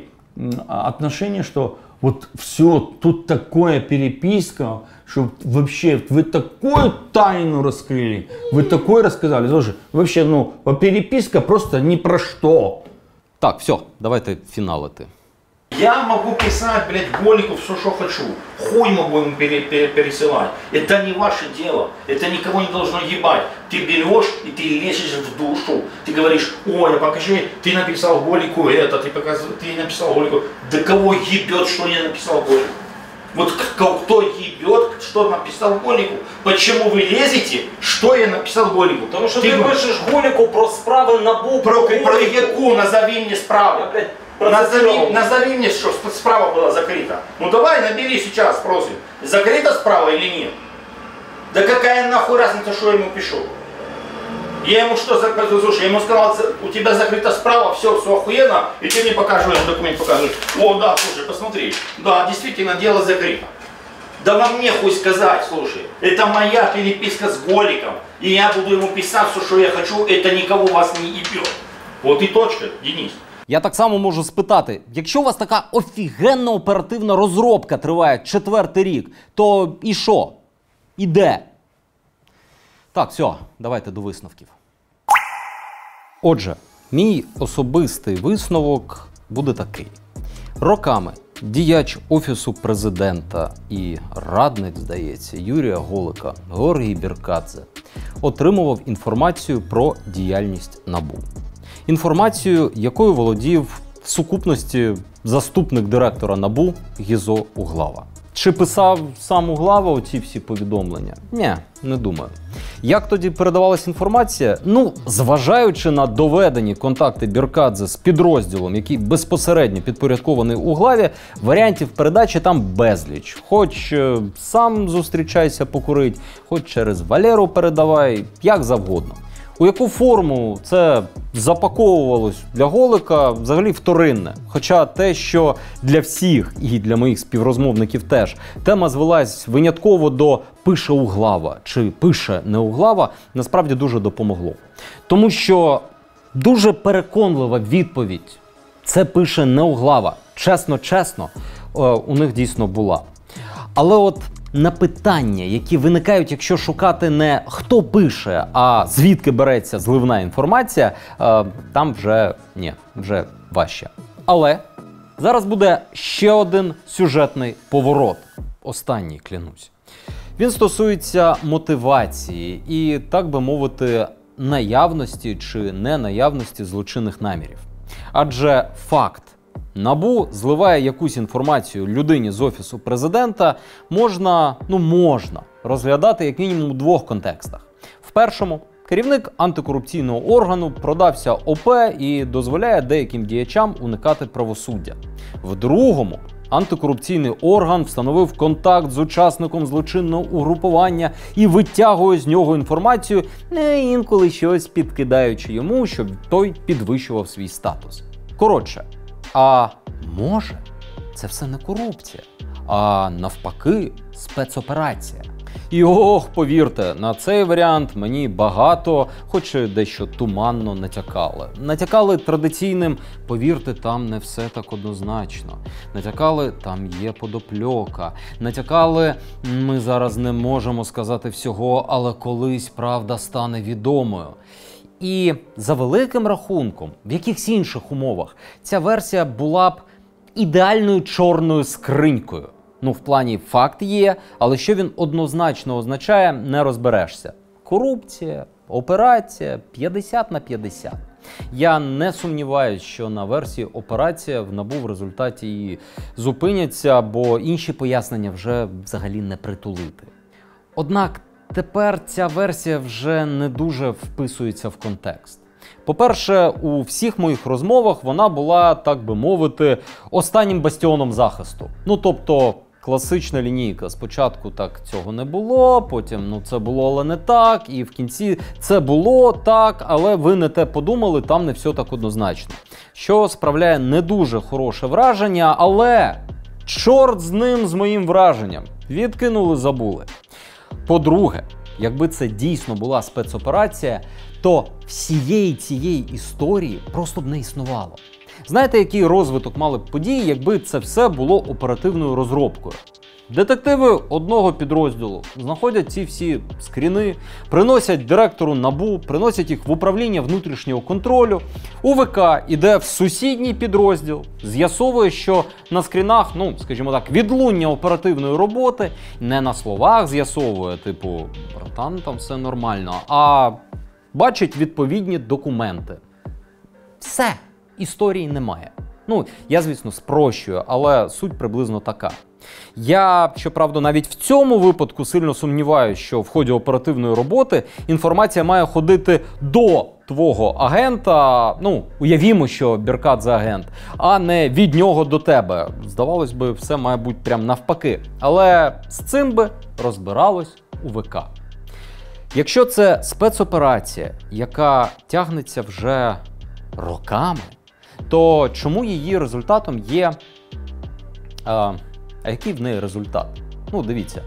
отношение, что вот все, тут такая переписка, что вообще вы такую тайну раскрыли, вы такое рассказали. Слушай, вообще, ну, переписка просто ни про что. Так, все, давайте фіналити. Я могу писать, блядь, Голику все, что хочу. Хуй могу ему пересылать. Это не ваше дело. Это никого не должно ебать. Ты берешь и ты лезешь в душу. Ты говоришь: ой, покажи, ты написал Голику это, ты написал Голику. Да кого ебет, что я написал Голику? Вот кто ебет, что написал Голику? Почему вы лезете, что я написал Голику? Тому що ти пишеш Голику про справи НАБУ, Про яку? Назови мне справу. Назови мне, что справа была закрыта. Ну давай, набери сейчас, просим. Закрыта справа или нет? Да какая нахуй разница, что я ему пишу? Я ему что, слушай, я ему сказал, у тебя закрыта справа, все охуенно, и ты мне покажешь, документ покажешь. О, да, слушай, посмотри. Да, действительно, дело закрыто. Да вам мне хуй сказать, слушай. Это моя переписка с Голиком. И я буду ему писать все, что я хочу, это никого вас не ебет. Вот и точка, Денис. Я так само можу спитати, якщо у вас така офігенна оперативна розробка триває 4-й рік, то і що? І де? Так, все, давайте до висновків. Отже, мій особистий висновок буде такий. Роками діяч Офісу Президента і радник, здається, Юрія Голика Георгій Біркадзе отримував інформацію про діяльність НАБУ. Інформацію, якою володів в сукупності заступник директора НАБУ Гізо Углава. Чи писав сам Углава оці всі повідомлення? Ні, не думаю. Як тоді передавалася інформація? Ну, зважаючи на доведені контакти Біркадзе з підрозділом, який безпосередньо підпорядкований Углаві, варіантів передачі там безліч. Хоч сам зустрічайся покурить, хоч через Валеру передавай, як завгодно. У яку форму це запаковувалось для Голика, взагалі вторинне. Хоча те, що для всіх, і для моїх співрозмовників теж, тема звелась винятково до «пише Углава» чи «пише не Углава», насправді дуже допомогло. Тому що дуже переконлива відповідь «це пише не Углава», чесно, у них дійсно була. Але от на питання, які виникають, якщо шукати не хто пише, а звідки береться зливна інформація, там вже важче. Але зараз буде ще один сюжетний поворот. Останній, клянусь. Він стосується мотивації і, так би мовити, наявності чи ненаявності злочинних намірів. Адже факт, НАБУ зливає якусь інформацію людині з Офісу Президента, можна розглядати як мінімум у двох контекстах. В першому, керівник антикорупційного органу продався ОП і дозволяє деяким діячам уникати правосуддя. В другому, антикорупційний орган встановив контакт з учасником злочинного угрупування і витягує з нього інформацію, інколи щось підкидаючи йому, щоб той підвищував свій статус. Коротше, а може, це все не корупція, а навпаки спецоперація. І повірте, на цей варіант мені багато, хоч і дещо туманно натякали. Натякали традиційним «повірте, там не все так однозначно». Натякали «там є подопльока». Натякали «ми зараз не можемо сказати всього, але колись правда стане відомою». І за великим рахунком, в якихось інших умовах, ця версія була б ідеальною чорною скринькою. В плані факт є, але що він однозначно означає, не розберешся. Корупція, операція 50/50. Я не сумніваюся, що на версії операція в НАБУ в результаті її зупиняться, бо інші пояснення вже взагалі не притулити. Однак тепер ця версія вже не дуже вписується в контекст. По-перше, у всіх моїх розмовах вона була, так би мовити, останнім бастіоном захисту. Тобто, класична лінійка. Спочатку так цього не було, потім це було, але не так, і в кінці це було так, але ви не те подумали, там не все так однозначно. Що справляє не дуже хороше враження, але чорт з ним, з моїм враженням. Відкинули, забули. По-друге, якби це дійсно була спецоперація, то всієї цієї історії просто б не існувало. Знаєте, який розвиток мали б події, якби це все було оперативною розробкою? Детективи одного підрозділу знаходять ці всі скріни, приносять директору НАБУ, приносять їх в управління внутрішнього контролю. УВК іде в сусідній підрозділ, з'ясовує, що на скрінах, скажімо так, відлуння оперативної роботи, не на словах з'ясовує, типу, братан, там все нормально, а бачить відповідні документи. Все. Історії немає. Я, звісно, спрощую, але суть приблизно така. Я, щоправда, навіть в цьому випадку сильно сумніваюся, що в ході оперативної роботи інформація має ходити до твого агента, уявімо, що Біркадзе агент, а не від нього до тебе. Здавалось би, все має бути прям навпаки. Але з цим би розбиралось УВК. Якщо це спецоперація, яка тягнеться вже роками, то чому її результатом є... А який в неї результат? Дивіться,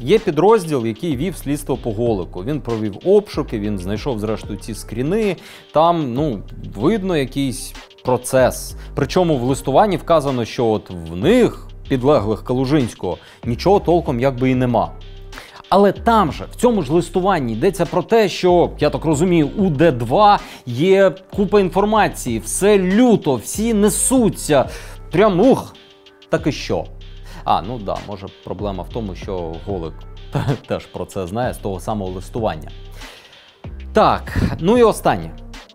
є підрозділ, який вів слідство по Голику. Він провів обшуки, він знайшов зрештою ці скріни, там, видно якийсь процес. Причому в листуванні вказано, що в них, підлеглих Калужинського, нічого толком якби і нема. Але там же, в цьому ж листуванні йдеться про те, що, я так розумію, у Д2 є купа інформації, все люто, всі несуться, прям так і що? Може проблема в тому, що Голик теж про це знає з того самого листування. Так, і останнє.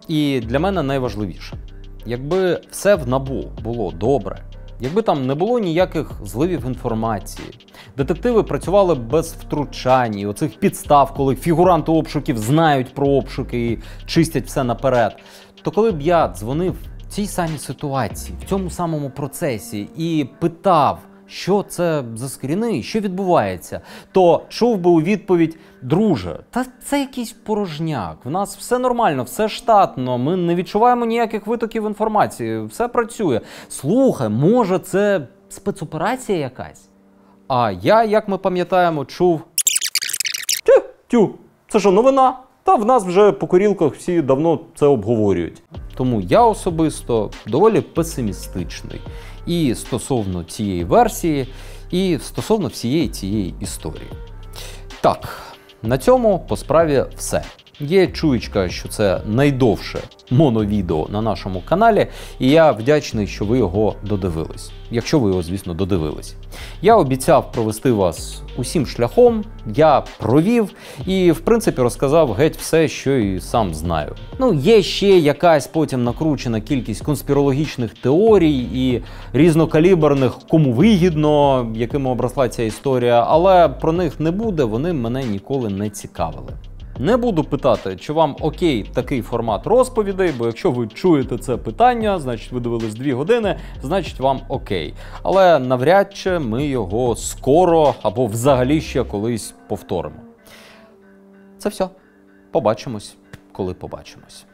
І для мене найважливіше. Якби все в НАБУ було добре, якби там не було ніяких зливів інформації, детективи працювали без втручань, і оцих підстав, коли фігуранти обшуків знають про обшуки і чистять все наперед, то коли б я дзвонив в цій самій ситуації, в цьому самому процесі і питав, що це за скріни, що відбувається, то чув би у відповідь: друже, та це якийсь порожняк, в нас все нормально, все штатно, ми не відчуваємо ніяких витоків інформації, все працює. Слухай, може це спецоперація якась? А я, як ми пам'ятаємо, чув: це що, новина? Та в нас вже по курілках всі давно це обговорюють. Тому я особисто доволі песимістичний і стосовно цієї версії, і стосовно всієї цієї історії. Так, на цьому по справі все. Є чуєчка, що це найдовше моновідео на нашому каналі, і я вдячний, що ви його додивились. Якщо ви його, звісно, додивились. Я обіцяв провести вас усім шляхом, я провів і, в принципі, розказав геть все, що і сам знаю. Ну, є ще якась потім накручена кількість конспірологічних теорій і різнокаліберних, кому вигідно, якими обросла ця історія, але про них не буде, вони мене ніколи не цікавили. Не буду питати, чи вам окей такий формат розповідей, бо якщо ви чуєте це питання, значить ви дивились 2 години, значить вам окей. Але навряд чи ми його скоро або взагалі ще колись повторимо. Це все. Побачимось, коли побачимось.